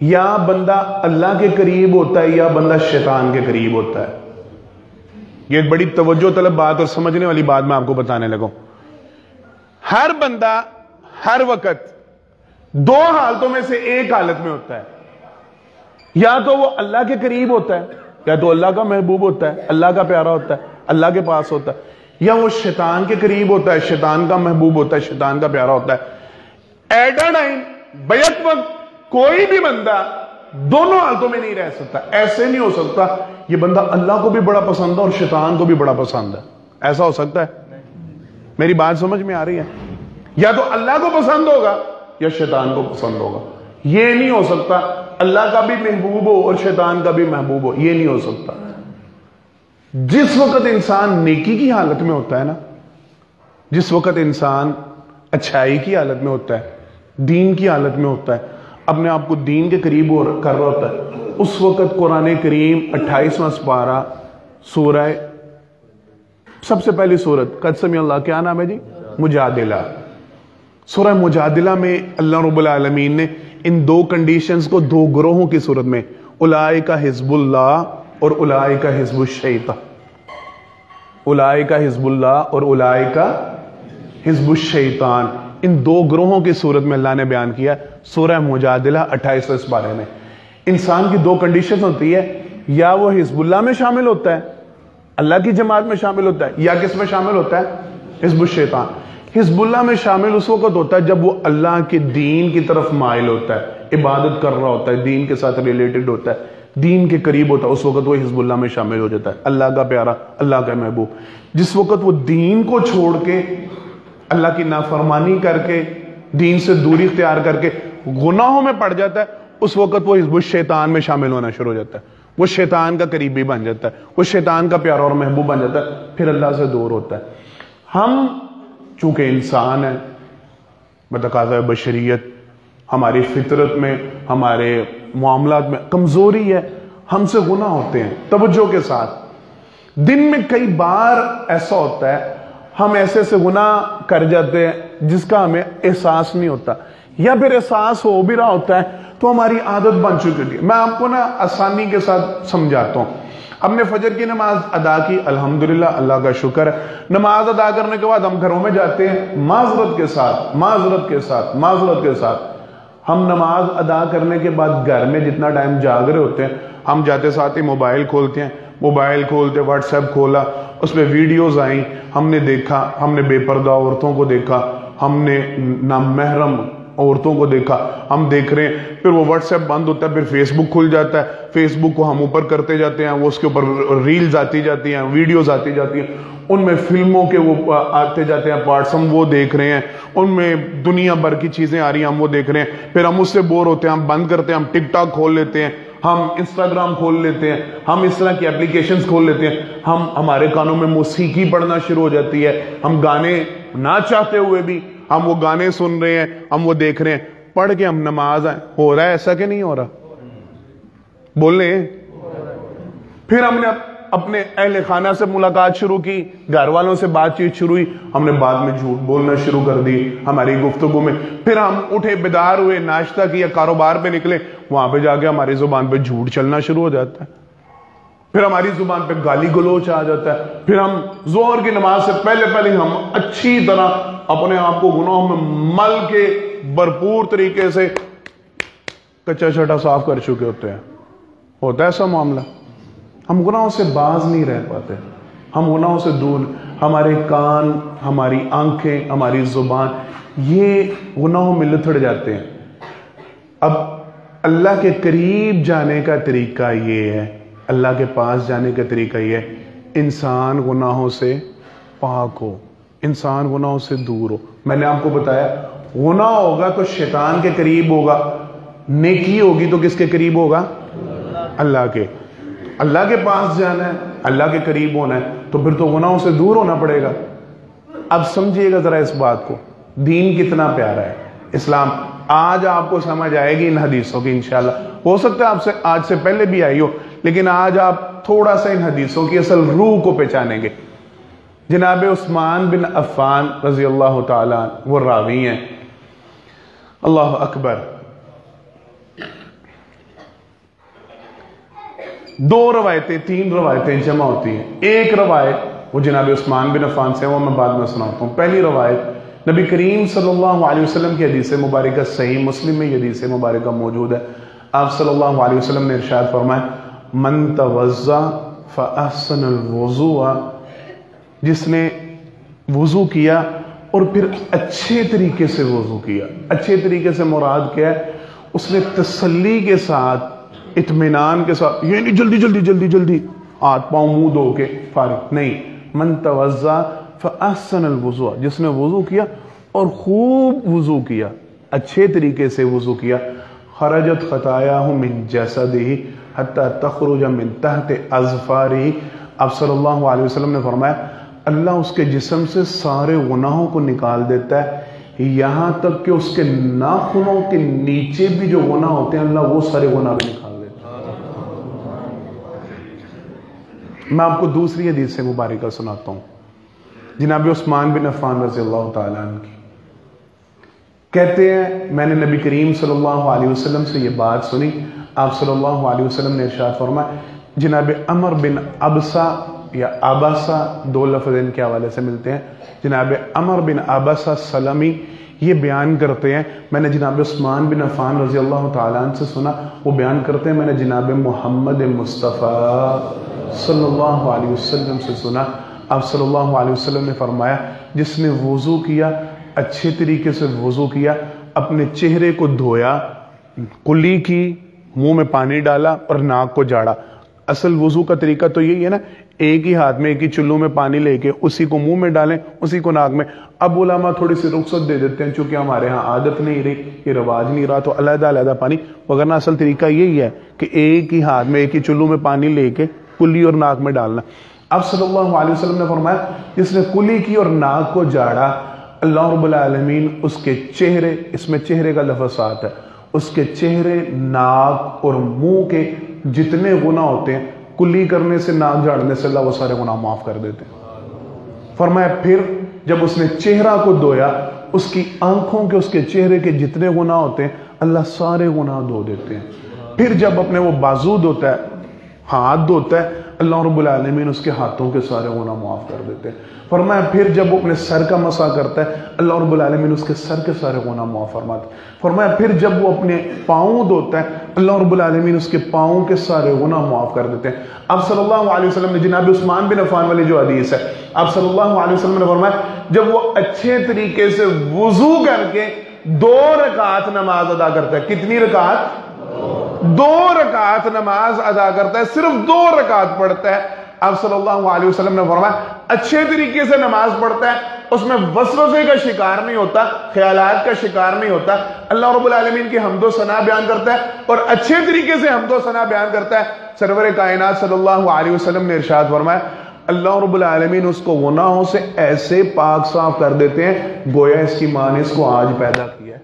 یا بندہ اللہ کے قریب ہوتا ہے یا بندہ شیطان کے قریب ہوتا ہے. یہ ایک بڑی توجہ طلب بات اور سمجھنے والی بات میں آپ کو بتانے لگا. ہر بندہ ہر وقت دو حالتوں میں سے ایک حالت میں ہوتا ہے. یا تو وہ اللہ کے قریب ہوتا ہے, یا تو اللہ کا محبوب ہوتا ہے, اللہ کا پیارا ہوتا ہے, اللہ کے پاس ہوتا ہے, یا وہ شیطان کے قریب ہوتا ہے, شیطان کا محبوب ہوتا ہے, شیطان کا پیارا ہوتا ہے. ایٹ اے ٹائم بیک وقت کوئی بھی بندہ دونوں حالتوں میں نہیں رہ سکتا. ایسے نہیں ہو سکتا یہ بندہ اللہ کو بھی بڑا پسند ہے اور شیطان کو بھی بڑا پسند ہے. ایسا ہو سکتا ہے؟ میری بات سمجھ میں آ رہی ہے؟ یا تو اللہ کو پسند ہوگا یا شیطان کو پسند ہوگا. یہ نہیں ہو سکتا اللہ کا بھی محبوب ہو اور شیطان کا بھی محبوب ہو. یہ نہیں ہو سکتا. جس وقت انسان نیکی کی حالت میں ہوتا ہے نا, جس وقت انسان اچھائی کی حالت میں ہوتا ہے, دین کی حالت میں ہوتا ہے, اپنے آپ کو دین کے قریب کر رہا ہوتا ہے, اس وقت قرآن کریم 28واں سپارہ سورہ, سب سے پہلی سورت قد سمع اللہ, کیا نام ہے جی؟ مجادلہ. سورہ مجادلہ میں اللہ رب العالمین نے ان دو کنڈیشنز کو دو گروہوں کی صورت میں, اولئک حزب اللہ اور اولئک حزب الشیطان, اولئک حزب اللہ اور اولئک حزب الشیطان, ان دو گروہوں کی صورت میں اللہ نے بیان کیا سورہ مجادلہ 28 سپارے میں. انسان کی دو کنڈیشن ہوتی ہے, یا وہ حزب اللہ میں شامل ہوتا ہے, اللہ کی جماعت میں شامل ہوتا ہے, یا کس میں شامل ہوتا ہے؟ حزب الشیطان. حزب اللہ میں شامل اس وقت ہوتا ہے جب وہ اللہ کے دین کی طرف مائل ہوتا ہے, عبادت کر رہا ہوتا ہے, دین کے ساتھ ریلیٹڈ ہوتا ہے, دین کے قریب ہوتا ہے, اس وقت وہ حزب اللہ میں شامل ہو جاتا ہے, اللہ کا پیارا, اللہ کا محبوب. جس وقت وہ دین کو چھوڑ کے اللہ کی نافرمانی کر کے دین سے دوری اختیار کر کے گناہوں میں پڑ جاتا ہے, اس وقت وہ حزب الشیطان میں شامل ہونا شروع ہو جاتا ہے. وہ شیطان کا قریبی بن جاتا ہے, وہ شیطان کا پیارا اور محبوب بن جاتا ہے, پھر اللہ سے دور ہوتا ہے. ہم چونکہ انسان ہیں, بتقاضۂ بشریت, ہماری فطرت میں, ہمارے معاملات میں کمزوری ہے, ہم سے گناہ ہوتے ہیں. توجہ کے ساتھ, دن میں کئی بار ایسا ہوتا ہے ہم ایسے سے گناہ کر جاتے ہیں جس کا ہمیں احساس نہیں ہوتا, یا پھر احساس ہو بھی رہا ہوتا ہے تو ہماری عادت بن چکی ہوتی ہے. میں آپ کو آسانی کے ساتھ سمجھاتا ہوں. ہم نے فجر کی نماز ادا کی, الحمدللہ, اللہ کا شکر ہے. نماز ادا کرنے کے بعد ہم گھروں میں جاتے ہیں, معذرت کے ساتھ ہم نماز ادا کرنے کے بعد گھر میں جتنا ٹائم جاگ رہے ہوتے ہیں, ہم جاتے ساتھ ہی موبائل کھولتے ہیں, واٹس ایپ کھولا, اس پہ ویڈیوز آئیں, ہم نے دیکھا, ہم نے بے پردہ عورتوں کو دیکھا, ہم نے نامحرم عورتوں کو دیکھا, ہم دیکھ رہے ہیں. پھر وہ واٹس ایپ بند ہوتا ہے, پھر فیس بک کھل جاتا ہے, فیس بک کو ہم اوپر کرتے جاتے ہیں, وہ اس کے اوپر ریلز آتی جاتی ہیں, ویڈیوز آتی جاتی ہیں, ان میں فلموں کے وہ آتے جاتے ہیں پارٹس, ہم وہ دیکھ رہے ہیں, ان میں دنیا بھر کی چیزیں آ رہی ہیں, ہم وہ دیکھ رہے ہیں. پھر ہم اس سے بور ہوتے ہیں, ہم بند کرتے ہیں, ہم ٹک ٹاک کھول لیتے ہیں, ہم انسٹاگرام کھول لیتے ہیں, ہم اس طرح کی اپلیکیشنز کھول لیتے ہیں, ہمارے کانوں میں موسیقی پڑنا شروع ہو جاتی ہے, ہم گانے نہ چاہتے ہوئے بھی ہم وہ گانے سن رہے ہیں, ہم وہ دیکھ رہے ہیں. پڑھ کے ہم نماز آئیں, ہو رہا ہے ایسا کہ نہیں ہو رہا؟ بولنے. پھر ہم نے اپنے اہل خانہ سے ملاقات شروع کی, گھر والوں سے بات چیت شروع ہوئی, ہم نے بعد میں جھوٹ بولنا شروع کر دی ہماری گفتگو میں. پھر ہم اٹھے, بیدار ہوئے, ناشتہ کیا, کاروبار پہ نکلے, وہاں پہ جا کے ہماری زبان پہ جھوٹ چلنا شروع ہو جاتا ہے. پھر ہماری زبان پہ گالی گلوچ آ جاتا ہے. پھر ہم ظہر کی نماز سے پہلے ہم اچھی طرح اپنے آپ کو گناہوں میں مل کے بھرپور طریقے سے کچا چھٹا صاف کر چکے ہوتے ہیں. ہوتا ہے ایسا معاملہ؟ ہم گناہوں سے باز نہیں رہ پاتے, ہم گناہوں سے دور. ہمارے کان, ہماری آنکھیں, ہماری زبان, یہ گناہوں میں لتھڑ جاتے ہیں. اب اللہ کے قریب جانے کا طریقہ یہ ہے, اللہ کے پاس جانے کا طریقہ یہ ہے, انسان گناہوں سے پاک ہو, انسان گناہوں سے دور ہو. میں نے آپ کو بتایا, گناہ ہوگا تو شیطان کے قریب ہوگا, نیکی ہوگی تو کس کے قریب ہوگا؟ اللہ کے. اللہ کے پاس جانا ہے, اللہ کے قریب ہونا ہے, تو پھر تو گناہوں سے دور ہونا پڑے گا. اب سمجھیے گا ذرا اس بات کو, دین کتنا پیارا ہے اسلام. آج آپ کو سمجھ آئے گی ان حدیثوں کی انشاءاللہ. ہو سکتا ہے آپ سے آج سے پہلے بھی آئی ہو, لیکن آج آپ تھوڑا سا ان حدیثوں کی اصل روح کو پہچانیں گے. جناب عثمان بن عفان رضی اللہ تعالیٰ عنہ وہ راوی ہیں. اللہ اکبر. دو روایتیں تین روایتیں جمع ہوتی ہیں. ایک روایت وہ جناب عثمان بن عفان سے، وہ میں بعد میں سناتا ہوں. پہلی روایت نبی کریم صلی اللہ علیہ وسلم کی حدیث مبارکہ صحیح مسلم میں یہ حدیث مبارکہ موجود ہے. آپ صلی اللہ علیہ وسلم نے ارشاد فرمایا من توضا فاحسن الوضوء، جس نے وضو کیا اور پھر اچھے طریقے سے وضو کیا. اچھے طریقے سے مراد کیا ہے؟ اس نے تسلی کے ساتھ اطمینان کے ساتھ، یہ نہیں جلدی جلدی جلدی جلدی ہاتھ پاؤں منہ دھو کے فارغ نہیں. من توضا فاحسن الوضوء، جس نے وضو کیا اور خوب وضو کیا، اچھے طریقے سے وضو کیا. خرجت خطاياه من جسده حتى تخرج من تحت اظفاره. آپ صلی اللہ علیہ وسلم نے فرمایا اللہ اس کے جسم سے سارے گناہوں کو نکال دیتا ہے، یہاں تک کہ اس کے ناخنوں کے نیچے بھی جو گناہ ہوتے ہیں اللہ وہ سارے گناہ بھی نکال دیتا ہے. میں آپ کو دوسری حدیث سے مبارکہ سناتا ہوں. جناب عثمان بن عفان رضی اللہ تعالیٰ عنہ کی کہتے ہیں میں نے نبی کریم صلی اللہ علیہ وسلم سے یہ بات سنی. آپ صلی اللہ علیہ وسلم نے ارشاد فرمایا جناب عمر بن ابسا یا ابسا، دو لفظ ان کے حوالے سے ملتے ہیں. جناب عمر بن ابسا سلمی یہ بیان کرتے ہیں میں نے جناب عثمان بن عفان رضی اللہ تعالیٰ عنہ سے سنا. وہ بیان کرتے ہیں میں نے جناب محمد مصطفیٰ صلی اللہ علیہ وسلم سے سنا. آپ صلی اللہ علیہ وسلم نے فرمایا جس نے وضو کیا، اچھے طریقے سے وضو کیا، اپنے چہرے کو دھویا، کلی کی، منہ میں پانی ڈالا اور ناک کو جاڑا. اصل وضو کا طریقہ تو یہی ہے نا، ایک ہی ہاتھ میں ایک ہی چلو میں پانی لے کے اسی کو منہ میں ڈالیں، اسی کو ناک میں. اب علماء تھوڑی سی رخصت دے دیتے ہیں چونکہ ہمارے ہاں عادت نہیں رہی، یہ رواج نہیں رہا، تو علیحدہ علیحدہ پانی، وگرنہ اصل طریقہ یہی ہے کہ ایک ہی ہاتھ میں ایک ہی چلو میں پانی لے کے کلی اور ناک میں ڈالنا. اب صلی اللہ علیہ وسلم نے فرمایا جس نے کلی کی اور ناک کو جاڑا اللہ رب العالمین اس کے چہرے، اس میں چہرے کا لفظ آتا ہے، اس کے چہرے، ناک اور منہ کے جتنے گناہ ہوتے ہیں کلی کرنے سے، ناک جاڑنے سے اللہ وہ سارے گناہ معاف کر دیتے ہیں. فرمایا پھر جب اس نے چہرہ کو دھویا، اس کی آنکھوں کے، اس کے چہرے کے جتنے گناہ ہوتے ہیں اللہ سارے گناہ دھو دیتے ہیں. پھر جب اپنے وہ بازو دھوتا ہے، ہاتھ دھوتا ہے، اللہ رب العالمین اس کے ہاتھوں کے سارے گناہ معاف کر دیتے ہیں. فرمایا پھر جب وہ اپنے سر کا مسح کرتا ہے اللہ رب العالمین اس کے سر کے سارے گناہ معاف فرماتے ہیں. فرمایا پھر جب وہ اپنے پاؤں دھوتا ہے اللہ رب العالمین اس کے پاؤں کے سارے گناہ معاف کر دیتے ہیں. آپ صلی اللہ علیہ وسلم نے جناب عثمان بن عفان والی جو حدیث ہے، آپ صلی اللہ علیہ وسلم نے فرمایا جب وہ اچھے طریقے سے وضو کر کے 2 رکعت نماز ادا کرتا ہے. کتنی رکعت؟ 2 رکعت نماز ادا کرتا ہے، صرف 2 رکعت پڑھتا ہے. آپ صلی اللہ علیہ وسلم نے فرمایا اچھے طریقے سے نماز پڑھتا ہے، اس میں وسوسے کا شکار نہیں ہوتا، خیالات کا شکار نہیں ہوتا، اللہ رب العالمین کی حمد و ثنا بیان کرتا ہے اور اچھے طریقے سے حمد و ثنا بیان کرتا ہے. سرور کائنات صلی اللہ علیہ وسلم نے ارشاد فرمایا اللہ رب العالمین اس کو گناہوں سے ایسے پاک صاف کر دیتے ہیں گویا اس کی ماں نے اس کو آج پیدا کیا ہے.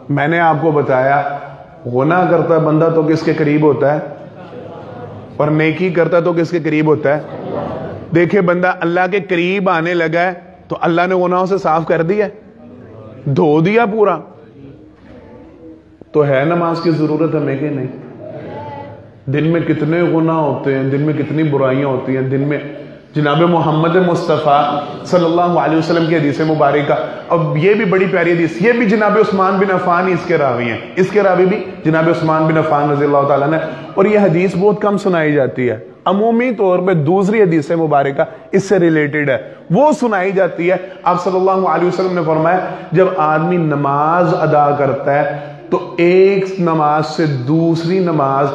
میں نے آپ کو بتایا گناہ کرتا بندہ تو کس کے قریب ہوتا ہے اور نیکی کرتا تو کس کے قریب ہوتا ہے. دیکھیں بندہ اللہ کے قریب آنے لگا ہے تو اللہ نے گناہوں سے صاف کر دیا، دھو دیا پورا. تو ہے نماز کی ضرورت ہمیں کہ نہیں؟ دن میں کتنے گناہ ہوتے ہیں، دن میں کتنی برائیاں ہوتی ہیں، دن میں جناب محمد مصطفیٰ صلی اللہ علیہ وسلم کی حدیث مبارکہ. اب یہ بھی بڑی پیاری حدیث، یہ بھی جناب عثمان بن عفان اس کے راوی ہیں، اس کے راوی بھی جناب عثمان بن عفان رضی اللہ تعالیٰ نے. اور یہ حدیث بہت کم سنائی جاتی ہے، عمومی طور پہ دوسری حدیث مبارکہ اس سے ریلیٹڈ ہے، وہ سنائی جاتی ہے. آپ صلی اللہ علیہ وسلم نے فرمایا جب آدمی نماز ادا کرتا ہے تو ایک نماز سے دوسری نماز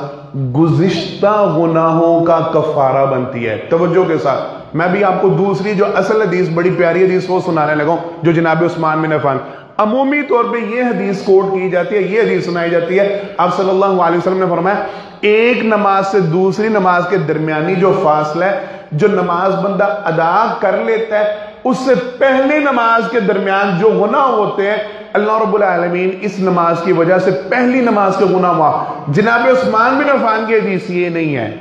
گزشتہ گناہوں کا کفارہ بنتی ہے. توجہ کے ساتھ میں بھی آپ کو دوسری جو اصل حدیث بڑی پیاری حدیث وہ سنانے لگا ہوں جو جناب عثمان بن عفان. عمومی طور پہ یہ حدیث کوٹ کی جاتی ہے، یہ حدیث سنائی جاتی ہے. آپ صلی اللہ علیہ وسلم نے فرمایا ایک نماز سے دوسری نماز کے درمیانی جو فاصلہ ہے، جو نماز بندہ ادا کر لیتا ہے اس سے پہلے نماز کے درمیان جو گناہ ہوتے ہیں اللہ رب العالمین اس نماز کی وجہ سے پہلی نماز کے گناہ معاف. جناب عثمان بن عفان کی حدیث یہ نہیں ہے،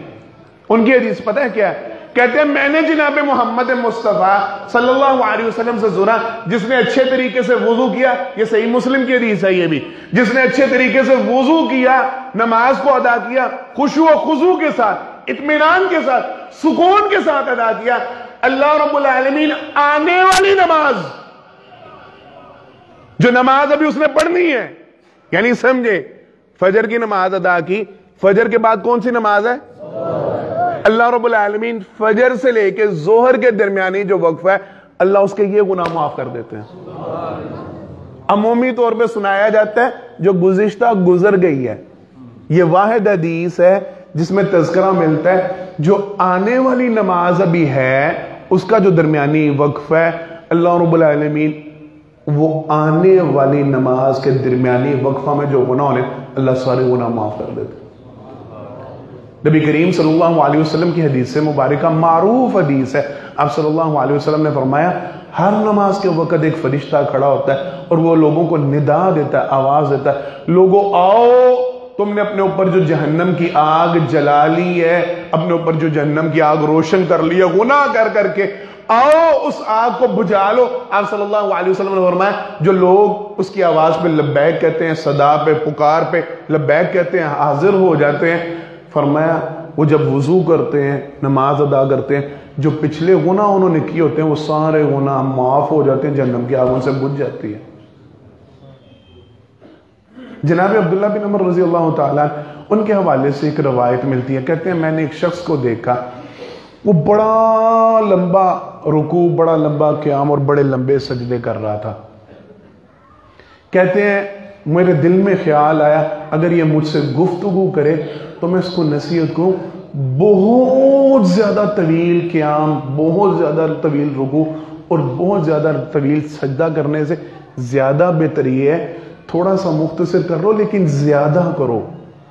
ان کی حدیث پتہ ہے کیا ہے؟ کہتے ہیں میں نے جناب محمد مصطفیٰ صلی اللہ علیہ وسلم سے سنا جس نے اچھے طریقے سے وضو کیا، یہ صحیح مسلم کی حدیث ہے یہ بھی، جس نے اچھے طریقے سے وضو کیا، نماز کو ادا کیا، خشوع و خضوع کے ساتھ، اطمینان کے ساتھ، سکون کے ساتھ ادا کیا، اللہ رب العالمین آنے والی نماز، جو نماز ابھی اس نے پڑھنی ہے، یعنی سمجھے فجر کی نماز ادا کی، فجر کے بعد کون سی نماز ہے؟ اللہ رب العالمین فجر سے لے کے ظہر کے درمیانی جو وقفہ ہے، اللہ اس کے یہ گناہ معاف کر دیتے ہیں۔ عمومی طور پہ سنایا جاتا ہے جو گزشتہ گزر گئی ہے، یہ واحد حدیث ہے جس میں تذکرہ ملتا ہے جو آنے والی نماز ابھی ہے اس کا جو درمیانی وقفہ ہے، اللہ رب العالمین وہ آنے والی نماز کے درمیانی وقفہ میں جو گناہ ہونے اللہ سارے گناہ معاف کر دیتے ہیں۔ نبی کریم صلی اللہ علیہ وسلم کی حدیث سے مبارکہ معروف حدیث ہے، آپ صلی اللہ علیہ وسلم نے فرمایا ہر نماز کے وقت ایک فرشتہ کھڑا ہوتا ہے اور وہ لوگوں کو ندا دیتا ہے، آواز دیتا ہے، لوگوں آؤ تم نے اپنے اوپر جو جہنم کی آگ جلا لی ہے، اپنے اوپر جو جہنم کی آگ روشن کر لی ہے گناہ کر کر کے، آؤ اس آگ کو بجھا لو۔ آپ صلی اللہ علیہ وسلم نے فرمایا جو لوگ اس کی آواز پہ لبیک کہتے ہیں، صدا پہ، پکار پہ لبیک کہتے ہیں، حاضر ہو جاتے ہیں، فرمایا وہ جب وضو کرتے ہیں، نماز ادا کرتے ہیں، جو پچھلے گناہ انہوں نے کیے ہوتے ہیں وہ سارے گناہ معاف ہو جاتے ہیں، جہنم کی آگ ان سے بجھ جاتی ہے۔ جناب عبداللہ بن عمر رضی اللہ تعالیٰ ان کے حوالے سے ایک روایت ملتی ہے، کہتے ہیں میں نے ایک شخص کو دیکھا، وہ بڑا لمبا رکوع، بڑا لمبا قیام اور بڑے لمبے سجدے کر رہا تھا۔ کہتے ہیں میرے دل میں خیال آیا اگر یہ مجھ سے گفتگو کرے تو میں اس کو نصیحت کروں، بہت زیادہ طویل قیام، بہت زیادہ طویل رکوع اور بہت زیادہ طویل سجدہ کرنے سے زیادہ بہتر یہ ہے تھوڑا سا مختصر کر لو لیکن زیادہ کرو،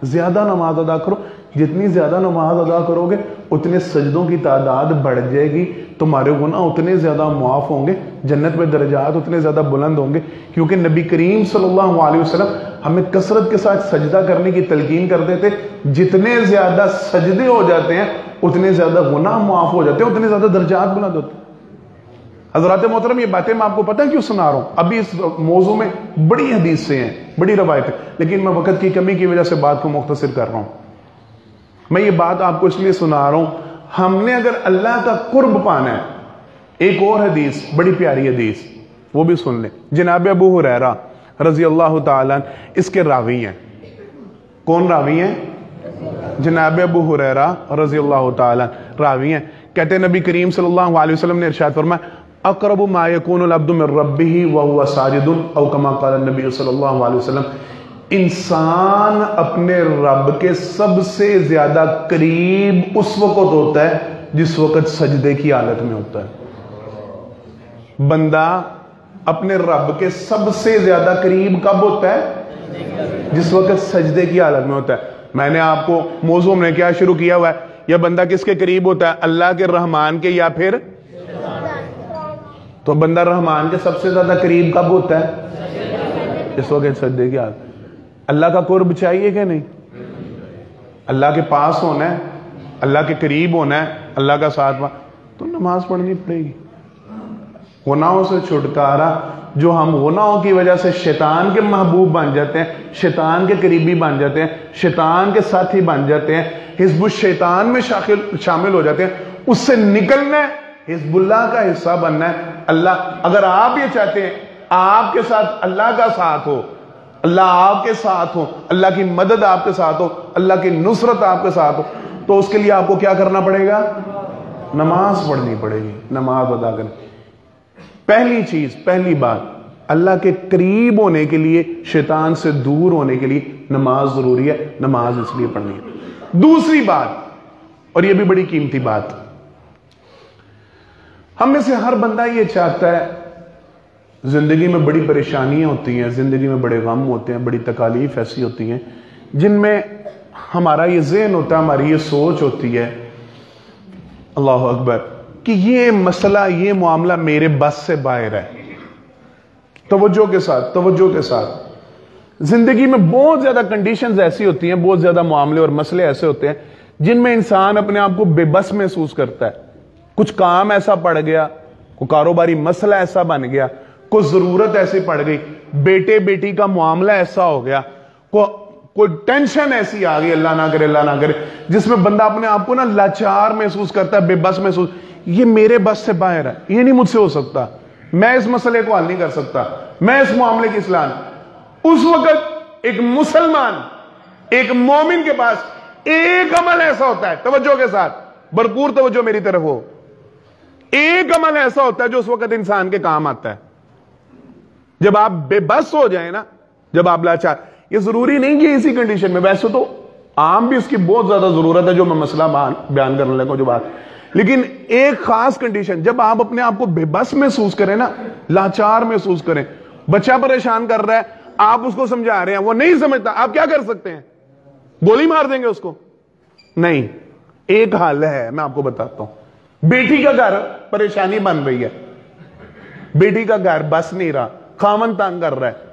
زیادہ نماز ادا کرو، جتنی زیادہ نماز ادا کرو گے اتنے سجدوں کی تعداد بڑھ جائے گی، تمہارے گناہ اتنے زیادہ معاف ہوں گے، جنت میں درجات اتنے زیادہ بلند ہوں گے، کیونکہ نبی کریم صلی اللہ علیہ وسلم ہمیں کثرت کے ساتھ سجدہ کرنے کی تلقین کرتے تھے، جتنے زیادہ سجدے ہو جاتے ہیں اتنے زیادہ گناہ معاف ہو جاتے ہیں، اتنے زیادہ درجات بلند ہوتے ہیں۔ حضرات محترم یہ باتیں میں آپ کو پتہ ہے کیوں سنا رہا ہوں؟ ابھی اس موضوع میں بڑی حدیث سے ہیں، بڑی روایت ہے، لیکن میں وقت کی کمی کی وجہ سے بات کو مختصر کر رہا ہوں۔ میں یہ بات آپ کو اس لیے سنا رہا ہوں، ہم نے اگر اللہ کا قرب پانا ہے، ایک اور حدیث بڑی پیاری حدیث وہ بھی سن لیں، جناب ابو ہریرہ رضی اللہ تعالیٰ اس کے راوی ہیں۔ کون راوی ہیں؟ جناب ابو ہریرہ رضی اللہ تعالیٰ راوی ہیں۔ کہتے ہیں نبی کریم صلی اللہ علیہ وسلم نے ارشاد فرمایا اقرب ما یکون العبد من ربہ وہو ساجد او کما قال النبی صلی اللہ علیہ وسلم، انسان اپنے رب کے سب سے زیادہ قریب اس وقت ہوتا ہے جس وقت سجدے کی حالت میں ہوتا ہے۔ بندہ اپنے رب کے سب سے زیادہ قریب کب ہوتا ہے؟ جس وقت سجدے کی حالت میں ہوتا ہے۔ میں نے آپ کو موضوع میں کیا شروع کیا ہوا ہے، یہ بندہ کس کے قریب ہوتا ہے؟ اللہ کے، رحمان کے، یا پھر تو بندہ رحمان کے سب سے زیادہ قریب کب ہوتا ہے؟ اس وقت سجدے کی حالت۔ اللہ کا قرب چاہیے کہ نہیں؟ اللہ کے پاس ہونا ہے، اللہ کے قریب ہونا ہے، اللہ کا ساتھ تو نماز پڑھنی پڑے گی۔ گناہوں سے چھٹکارا، جو ہم گناہوں کی وجہ سے شیطان کے محبوب بن جاتے ہیں، شیطان کے قریبی بن جاتے ہیں، شیطان کے ساتھی بن جاتے ہیں، حزب الشیطان میں شامل ہو جاتے ہیں، اس سے نکلنا ہے، حزب اللہ کا حصہ بننا ہے۔ اللہ اگر آپ یہ چاہتے ہیں آپ کے ساتھ اللہ کا ساتھ ہو، اللہ آپ کے ساتھ ہو، اللہ کی مدد آپ کے ساتھ ہو، اللہ کی نصرت آپ کے ساتھ ہو، تو اس کے لیے آپ کو کیا کرنا پڑے گا؟ نماز پڑھنی پڑے گی، نماز ادا کرنی۔ پہلی چیز، پہلی بات، اللہ کے قریب ہونے کے لیے، شیطان سے دور ہونے کے لیے نماز ضروری ہے، نماز اس لیے پڑھنی ہے۔ دوسری بات، اور یہ بھی بڑی قیمتی بات، ہم میں سے ہر بندہ یہ چاہتا ہے، زندگی میں بڑی پریشانیاں ہوتی ہیں، زندگی میں بڑے غم ہوتے ہیں، بڑی تکالیف ایسی ہوتی ہیں جن میں ہمارا یہ ذہن ہوتا ہے، ہماری یہ سوچ ہوتی ہے، اللہ اکبر، کہ یہ مسئلہ، یہ معاملہ میرے بس سے باہر ہے۔ توجہ کے ساتھ، توجہ کے ساتھ، زندگی میں بہت زیادہ کنڈیشنز ایسی ہوتی ہیں، بہت زیادہ معاملے اور مسئلے ایسے ہوتے ہیں جن میں انسان اپنے آپ کو بے بس محسوس کرتا ہے. کچھ کام ایسا پڑ گیا, کوئی کاروباری مسئلہ ایسا بن گیا, کوئی ضرورت ایسی پڑ گئی, بیٹے بیٹی کا معاملہ ایسا ہو گیا, کوئی ٹینشن ایسی آ گئی, اللہ نہ کرے اللہ نہ کرے, جس میں بندہ اپنے آپ کو نا لاچار محسوس کرتا ہے, بے بس محسوس, یہ میرے بس سے باہر ہے, یہ نہیں مجھ سے ہو سکتا, میں اس مسئلے کو حل نہیں کر سکتا, میں اس معاملے کی اصلاح نہیں. اس وقت ایک مسلمان, ایک مومن کے پاس ایک عمل ایسا ہوتا ہے, توجہ کے ساتھ, بھرپور توجہ میری طرف ہو, ایک عمل ایسا ہوتا ہے جو اس وقت انسان کے کام آتا ہے. جب آپ بے بس ہو جائیں نا, جب آپ لاچار, یہ ضروری نہیں کہ اسی کنڈیشن میں, ویسے تو عام بھی اس کی بہت زیادہ ضرورت ہے جو میں مسئلہ بیان کرنے لگا ہوں جو بات, لیکن ایک خاص کنڈیشن, جب آپ اپنے آپ کو بے بس محسوس کریں نا, لاچار محسوس کریں, بچہ پریشان کر رہا ہے, آپ اس کو سمجھا رہے ہیں, وہ نہیں سمجھتا, آپ کیا کر سکتے ہیں؟ گولی مار دیں گے اس کو؟ نہیں. ایک حل ہے, میں آپ کو بتاتا ہوں. بیٹی کا گھر پریشانی بن رہی ہے, بیٹی کا گھر بس نہیں رہا, خامن تنگ کر رہا ہے,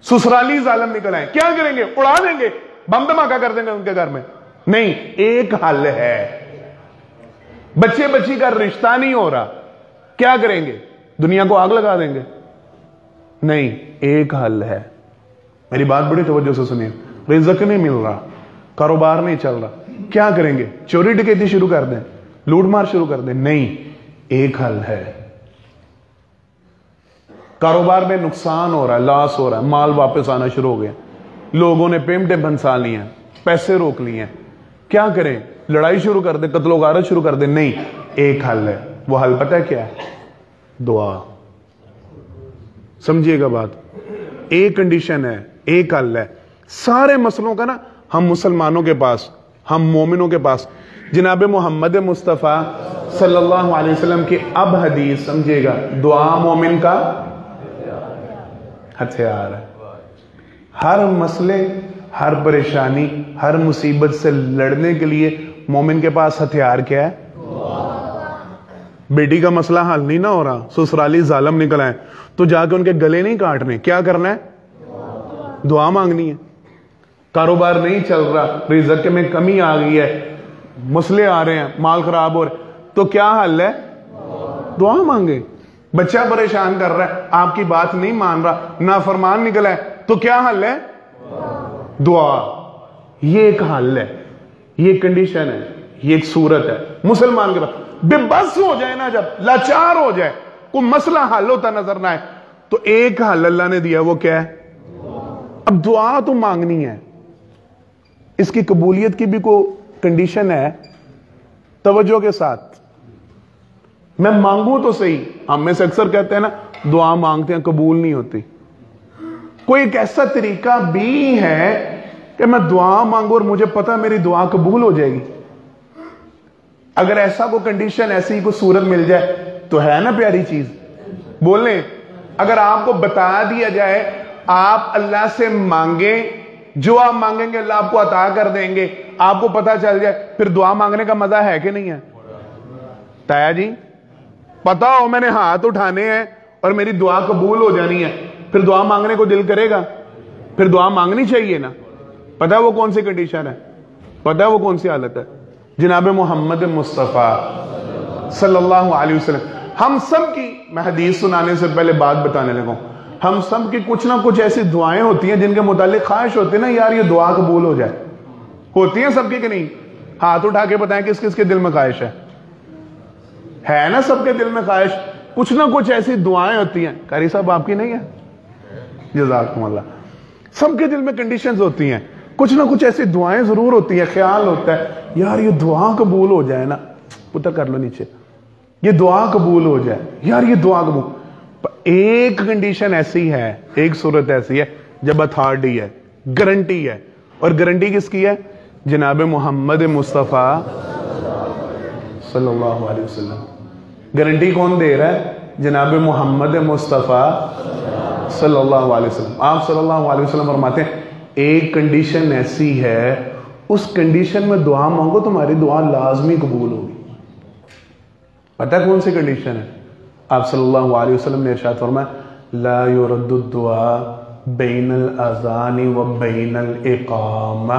سسرالی ظالم نکل آئے, کیا کریں گے؟ اڑا دیں گے, بم دھماکہ کر دیں گے ان کے گھر میں؟ نہیں. ایک حل ہے. بچے بچی کا رشتہ نہیں ہو رہا, کیا کریں گے؟ دنیا کو آگ لگا دیں گے؟ نہیں. ایک حل ہے, میری بات بڑی توجہ سے سنیے. رزق نہیں مل رہا, کاروبار نہیں چل رہا, کیا کریں گے؟ چوری ڈکیتی شروع کر دیں, لوٹ مار شروع کر دیں؟ نہیں. ایک حل ہے. کاروبار میں نقصان ہو رہا ہے, لاس ہو رہا ہے, مال واپس آنا شروع ہو گیا, لوگوں نے پیمنٹیں بنسا لی ہیں, پیسے روک لیے ہیں, کیا کریں؟ لڑائی شروع کر دیں, قتل و غارت شروع کر دیں؟ نہیں. ایک حل ہے. وہ حل پتہ ہے کیا ہے؟ دعا. سمجھیے گا بات, ایک کنڈیشن ہے, ایک حل ہے. سارے مسئلوں کا نا ہم مسلمانوں کے پاس, ہم مومنوں کے پاس, جناب محمد مصطفیٰ صلی اللہ علیہ وسلم کی اب حدیث سمجھیے گا, دعا مومن کا ہتھیار ہے. ہر مسئلے, ہر پریشانی, ہر مصیبت سے لڑنے کے لیے مومن کے پاس ہتھیار کیا ہے؟ بیٹی کا مسئلہ حل نہیں نہ ہو رہا, سسرالی ظالم نکل آئے, تو جا کے ان کے گلے نہیں کاٹنے, کیا کرنا ہے؟ دعا مانگنی ہے. کاروبار نہیں چل رہا, رزق میں کمی آ گئی ہے, مسئلے آ رہے ہیں, مال خراب ہو رہے, تو کیا حل ہے؟ دعا مانگے. بچہ پریشان کر رہا ہے, آپ کی بات نہیں مان رہا, نافرمان نکلا ہے, تو کیا حل ہے؟ دعا. یہ ایک حل ہے, یہ ایک کنڈیشن ہے, یہ ایک صورت ہے. مسلمان کے پاس بے بس ہو جائے نا, جب لاچار ہو جائے, کوئی مسئلہ حل ہوتا نظر نہ آئے, تو ایک حل اللہ نے دیا, وہ کیا ہے؟ اب دعا تو مانگنی ہے. اس کی قبولیت کی بھی کوئی کنڈیشن ہے, توجہ کے ساتھ. میں مانگوں تو صحیح, ہم میں سے اکثر کہتے ہیں نا دعا مانگتے ہیں قبول نہیں ہوتی. کوئی ایک ایسا طریقہ بھی ہے کہ میں دعا مانگوں اور مجھے پتا میری دعا قبول ہو جائے گی؟ اگر ایسا کوئی کنڈیشن, ایسی کوئی صورت مل جائے تو ہے نا پیاری چیز. بولیں, اگر آپ کو بتا دیا جائے آپ اللہ سے مانگیں, جو آپ مانگیں گے اللہ آپ کو عطا کر دیں گے, آپ کو پتا چل جائے, پھر دعا مانگنے کا مزہ ہے کہ نہیں ہے؟ تایا جی پتا ہو میں نے ہاتھ اٹھانے ہیں اور میری دعا قبول ہو جانی ہے, پھر دعا مانگنے کو دل کرے گا؟ پھر دعا مانگنی چاہیے نا. پتا وہ کون سی کنڈیشن ہے, پتا وہ کون سی حالت ہے؟ جناب محمد مصطفیٰ صلی اللہ علیہ وسلم. ہم سب کی, میں حدیث سنانے سے پہلے بات بتانے لگا ہوں, ہم سب کی کچھ نہ کچھ ایسی دعائیں ہوتی ہیں جن کے متعلق خواہش ہوتی ہے نا, یار یہ دعا قبول ہو جائے. ہوتی ہیں سب کی کہ نہیں؟ ہاتھ اٹھا کے بتائیں کس کس کے دل میں خواہش ہے نا؟ سب کے دل میں خواہش, کچھ نہ کچھ ایسی دعائیں ہوتی ہیں. قاری صاحب آپ کی نہیں ہے؟ جزاکم اللہ. سب کے دل میں کنڈیشنز ہوتی ہیں, کچھ نہ کچھ ایسی دعائیں ضرور ہوتی ہیں, خیال ہوتا ہے یار یہ دعا قبول ہو جائے نا, پتہ کر لو نیچے, یہ دعا قبول ہو جائے, یار یہ دعا قبول. ایک کنڈیشن ایسی ہے, ایک صورت ایسی ہے جب اتھارٹی ہے, گارنٹی ہے, اور گارنٹی کس کی ہے؟ جناب محمد مصطفیٰ صلی اللہ علیہ وسلم. گارنٹی کون دے رہا ہے؟ جناب محمد مصطفیٰ صلی اللہ علیہ وسلم. آپ صلی اللہ علیہ وسلم فرماتے ہیں ایک کنڈیشن ایسی ہے, اس کنڈیشن میں دعا مانگو تمہاری دعا لازمی قبول ہوگی. پتہ کون سی کنڈیشن ہے؟ آپ صلی اللہ علیہ وسلم نے ارشاد فرمایا لا يرد الدعاء بین الاذان و بین الاقامہ.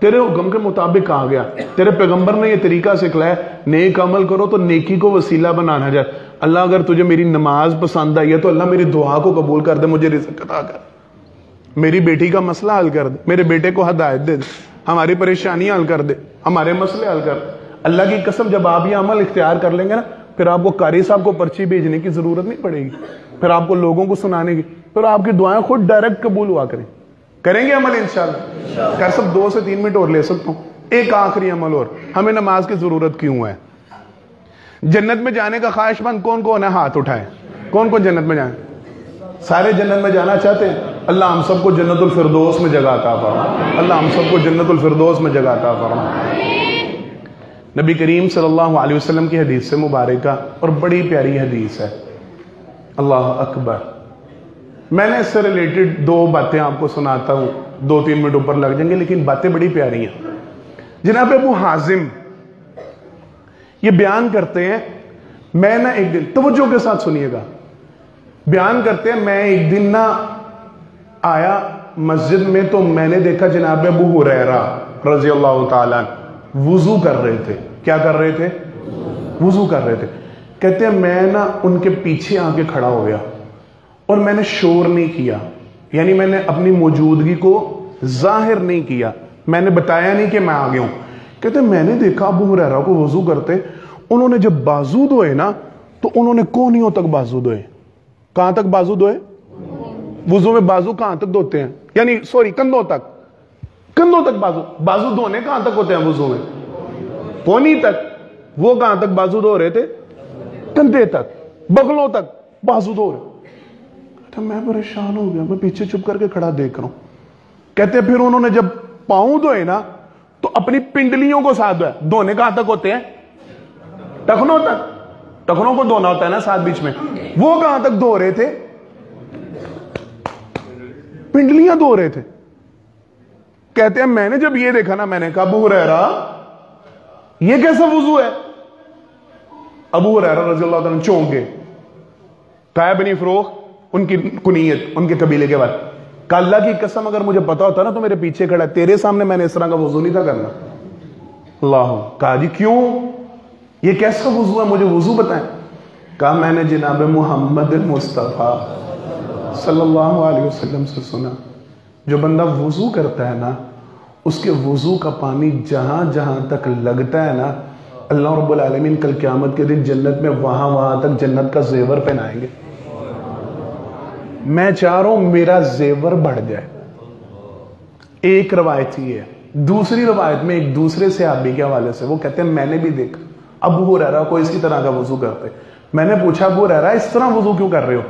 تیرے حکم کے مطابق آ گیا، تیرے پیغمبر نے یہ طریقہ سکھلایا، نیک عمل کرو تو نیکی کو وسیلہ بنانا جائے۔ اللہ اگر تجھے میری نماز پسند آئی ہے تو اللہ میری دعا کو قبول کر دے، مجھے رزق عطا کر، میری بیٹی کا مسئلہ حل کر دے، میرے بیٹے کو ہدایت دے دے، ہماری پریشانیاں حل کر دے، ہمارے مسئلے حل کر دے۔ اللہ کی قسم جب آپ یہ عمل اختیار کر لیں گے نا، پھر آپ کو قاری صاحب کو پرچی بھیجنے کی ضرورت نہیں پڑے گی، پھر آپ کو لوگوں کو سنانے کی، پھر آپ کی دعائیں خود ڈائریکٹ قبول ہوا کریں گے عمل انشاءاللہ۔ خیر سب 2 سے 3 منٹ اور لے سکتا ہوں۔ ایک آخری عمل اور، ہمیں نماز کی ضرورت کیوں ہے؟ جنت میں جانے کا خواہش مند کون کون ہے؟ ہاتھ اٹھائے۔ کون کون جنت میں جائیں؟ سارے جنت میں جانا چاہتے ہیں؟ اللہ ہم سب کو جنت الفردوس میں جگہ عطا فرمائے، اللہ ہم سب کو جنت الفردوس میں جگہ عطا فرمائے۔ نبی کریم صلی اللہ علیہ وسلم کی حدیث سے مبارکہ اور بڑی پیاری حدیث ہے، اللہ اکبر۔ میں نے اس سے ریلیٹڈ 2 باتیں آپ کو سناتا ہوں، 2-3 منٹ اوپر لگ جائیں گے، لیکن باتیں بڑی پیاری ہیں۔ جناب ابو حازم یہ بیان کرتے ہیں، میں نہ ایک دن، توجہ کے ساتھ سنیے گا، بیان کرتے ہیں میں ایک دن نہ آیا مسجد میں تو میں نے دیکھا جناب ابو ہریرہ رضی اللہ تعالیٰ وضو کر رہے تھے۔ کیا کر رہے تھے؟ وضو کر رہے تھے۔ کہتے ہیں میں نہ ان کے پیچھے آ کے کھڑا ہو گیا اور میں نے شور نہیں کیا، یعنی میں نے اپنی موجودگی کو ظاہر نہیں کیا، میں نے بتایا نہیں کہ میں آ گیا ہوں۔ کہتے ہیں میں نے دیکھا ابو ہریرہ کو وضو کرتے، انہوں نے جب بازو دھوئے نا تو انہوں نے کونیوں تک بازو دھوئے۔ کہاں تک بازو دھوئے؟ وضو میں بازو کہاں تک دھوتے ہیں؟ یعنی سوری کندھوں تک، کندھوں تک بازو دھونے کہاں تک ہوتے ہیں وضو میں؟ کونی تک۔ وہ کہاں تک بازو دھو رہے تھے؟ کندھے تک، بغلوں تک بازو دھو رہے۔ میں پریشان ہو گیا، میں پیچھے چپ کر کے کھڑا دیکھ رہا ہوں۔ کہتے پھر انہوں نے جب پاؤں دھوئے نا تو اپنی پنڈلیوں کو ساتھ دھویا۔ دھونے کہاں تک ہوتے ہیں؟ ٹخنوں تک، ٹخنوں کو دھونا ہوتا ہے نا ساتھ بیچ میں۔ وہ کہاں تک دھو رہے تھے؟ پنڈلیاں دھو رہے تھے۔ کہتے ہیں میں نے جب یہ دیکھا نا، میں نے کہا ابو ہریرہ یہ کیسا وضو ہے؟ ابو ہریرہ رضی اللہ عنہ چونک گئے۔ کہا بنی فروخ ان کی کنیت، ان کے قبیلے کے بعد، کہا اللہ کی قسم اگر مجھے پتا ہوتا نا تو میرے پیچھے کھڑا ہے، تیرے سامنے میں نے اس طرح کا وضو نہیں تھا کرنا۔ اللہ، کہا جی کیوں؟ یہ کیسا وضو ہے، مجھے وضو بتائیں۔ کہا میں نے جناب محمد مصطفیٰ صلی اللہ علیہ وسلم سے سنا، جو بندہ وضو کرتا ہے نا، اس کے وضو کا پانی جہاں جہاں تک لگتا ہے نا، اللہ رب العالمین کل قیامت کے دن جنت میں وہاں تک جنت کا زیور پہنائیں گے۔ میں چاہ رہا ہوں میرا زیور بڑھ جائے۔ ایک روایت ہی ہے، دوسری روایت میں ایک دوسرے صحابی کے حوالے سے وہ کہتے ہیں میں نے بھی دیکھا ابو ہریرہ کو اسی طرح کا وضو کرتے۔ میں نے پوچھا ابو ہریرہ اس طرح وضو کیوں کر رہے ہو؟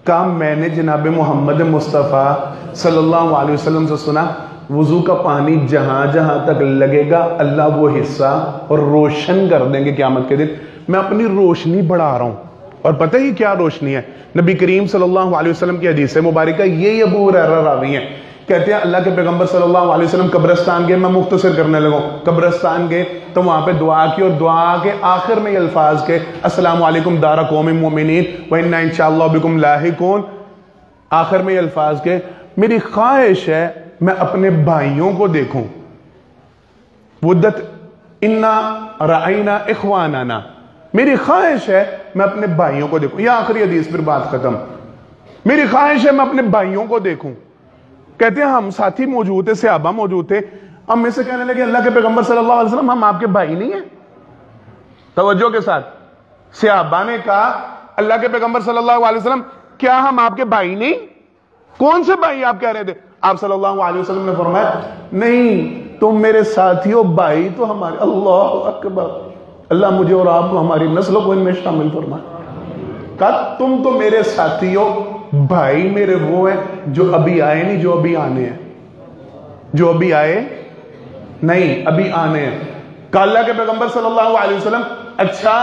کہا میں نے جناب محمد مصطفیٰ صلی اللہ علیہ وسلم سے سنا، وضو کا پانی جہاں جہاں تک لگے گا اللہ وہ حصہ اور روشن کر دیں گے قیامت کے دن۔ میں اپنی روشنی بڑھا رہا ہوں، اور پتہ ہی کیا روشنی ہے؟ نبی کریم صلی اللہ علیہ وسلم کی حدیث مبارکہ یہی ابو ہریرہ راوی ہیں۔ کہتے ہیں اللہ کے پیغمبر صلی اللہ علیہ وسلم قبرستان گئے، میں مختصر کرنے لگا، قبرستان گئے تو وہاں پہ دعا کی، اور دعا کے آخر میں یہ الفاظ کے السلام علیکم دار قوم مومنین وَإِنَّا انشاءاللہ بکم لاحقون۔ آخر میں یہ الفاظ کے میری خواہش ہے میں اپنے بھائیوں کو دیکھوں، ودت انا رأینا اخواننا، میری خواہش ہے میں اپنے بھائیوں کو دیکھوں۔ یہ آخری حدیث پھر بات ختم، میری خواہش ہے میں اپنے بھائیوں کو دیکھوں۔ کہتے ہیں ہم ساتھی موجود تھے، صحابہ موجود تھے، ہم میں سے کہنے لگے اللہ کے پیغمبر صلی اللہ علیہ وسلم ہم آپ کے بھائی نہیں ہیں؟ توجہ کے ساتھ، صحابہ نے کہا اللہ کے پیغمبر صلی اللہ علیہ وسلم کیا ہم آپ کے بھائی نہیں؟ کون سے بھائی آپ کہہ رہے تھے؟ آپ صلی اللہ علیہ وسلم نے فرمایا نہیں، تم میرے ساتھی ہو، بھائی تو ہمارے۔ اللہ اکبر، اللہ مجھے اور آپ کو ہماری نسلوں کو ان میں شامل فرمائے۔ کہا تم تو میرے ساتھی ہو، بھائی میرے وہ ہیں جو ابھی آئے نہیں، جو ابھی آنے ہیں، جو ابھی آئے نہیں، ابھی آنے ہیں۔ کہا اللہ کے پیغمبر صلی اللہ علیہ وسلم اچھا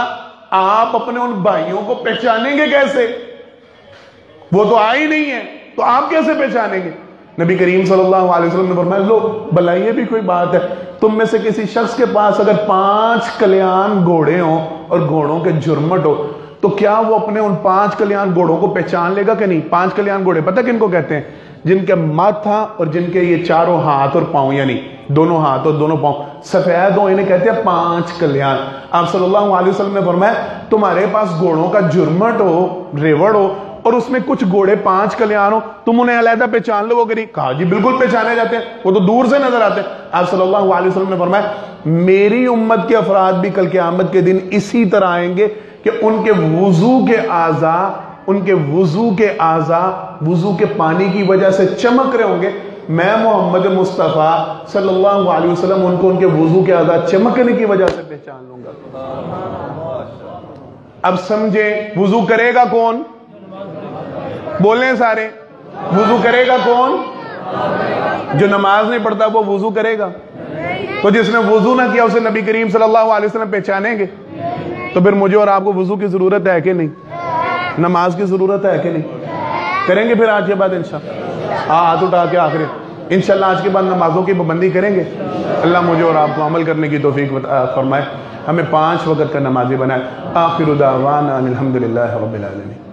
آپ اپنے ان بھائیوں کو پہچانیں گے کیسے؟ وہ تو آئے ہی نہیں ہیں، تو آپ کیسے پہچانیں گے؟ نبی کریم صلی اللہ علیہ وسلم نے فرمایا لو بھلا یہ بھی کوئی بات ہے، تم میں سے کسی شخص کے پاس اگر 5 کلیان گھوڑے ہوں اور گھوڑوں کے جرمٹ ہو تو کیا وہ اپنے ان 5 کلیان گھوڑوں کو پہچان لے گا کہ نہیں؟ 5 کلیان گھوڑے پتہ کن کو کہتے ہیں؟ جن کے ماتھا اور جن کے یہ چاروں ہاتھ اور پاؤں، یعنی دونوں ہاتھ اور دونوں پاؤں سفید ہوں، انہیں کہتے ہیں 5 کلیان۔ آپ صلی اللہ علیہ وسلم نے فرمایا تمہارے پاس گھوڑوں کا جرمٹ ہو، ریوڑ ہو، اور اس میں کچھ گھوڑے 5 کلیان ہو، تم انہیں علیحدہ پہچان لو گے نہیں؟ کہا جی بالکل پہچانے جاتے ہیں، وہ تو دور سے نظر آتے ہیں۔ آپ صلی اللہ علیہ وسلم نے فرمایا میری امت کے افراد بھی کل قیامت کے دن اسی طرح آئیں گے کہ ان کے وضو کے اعضاء وضو کے پانی کی وجہ سے چمک رہے ہوں گے، میں محمد مصطفیٰ صلی اللہ علیہ وسلم ان کو ان کے وضو کے اعضاء چمکنے کی وجہ سے پہچان لوں گا۔ اب سمجھیں وضو کرے گا کون؟ بولیں سارے، وضو کرے گا کون؟ جو نماز نہیں پڑھتا وہ وضو کرے گا؟ تو جس نے وضو نہ کیا اسے نبی کریم صلی اللہ علیہ وسلم پہچانیں گے؟ تو پھر مجھے اور آپ کو وضو کی ضرورت ہے کہ نہیں؟ نماز کی ضرورت ہے کہ نہیں؟ کریں گے پھر آج کے بعد انشاءاللہ؟ ہاتھ اٹھا کے آخر انشاءاللہ آج کے بعد نمازوں کی پابندی کریں گے۔ اللہ مجھے اور آپ کو عمل کرنے کی توفیق فرمائے، ہمیں 5 وقت کا نمازی بنائے۔ آخر دعوانا الحمدللہ رب العالمین۔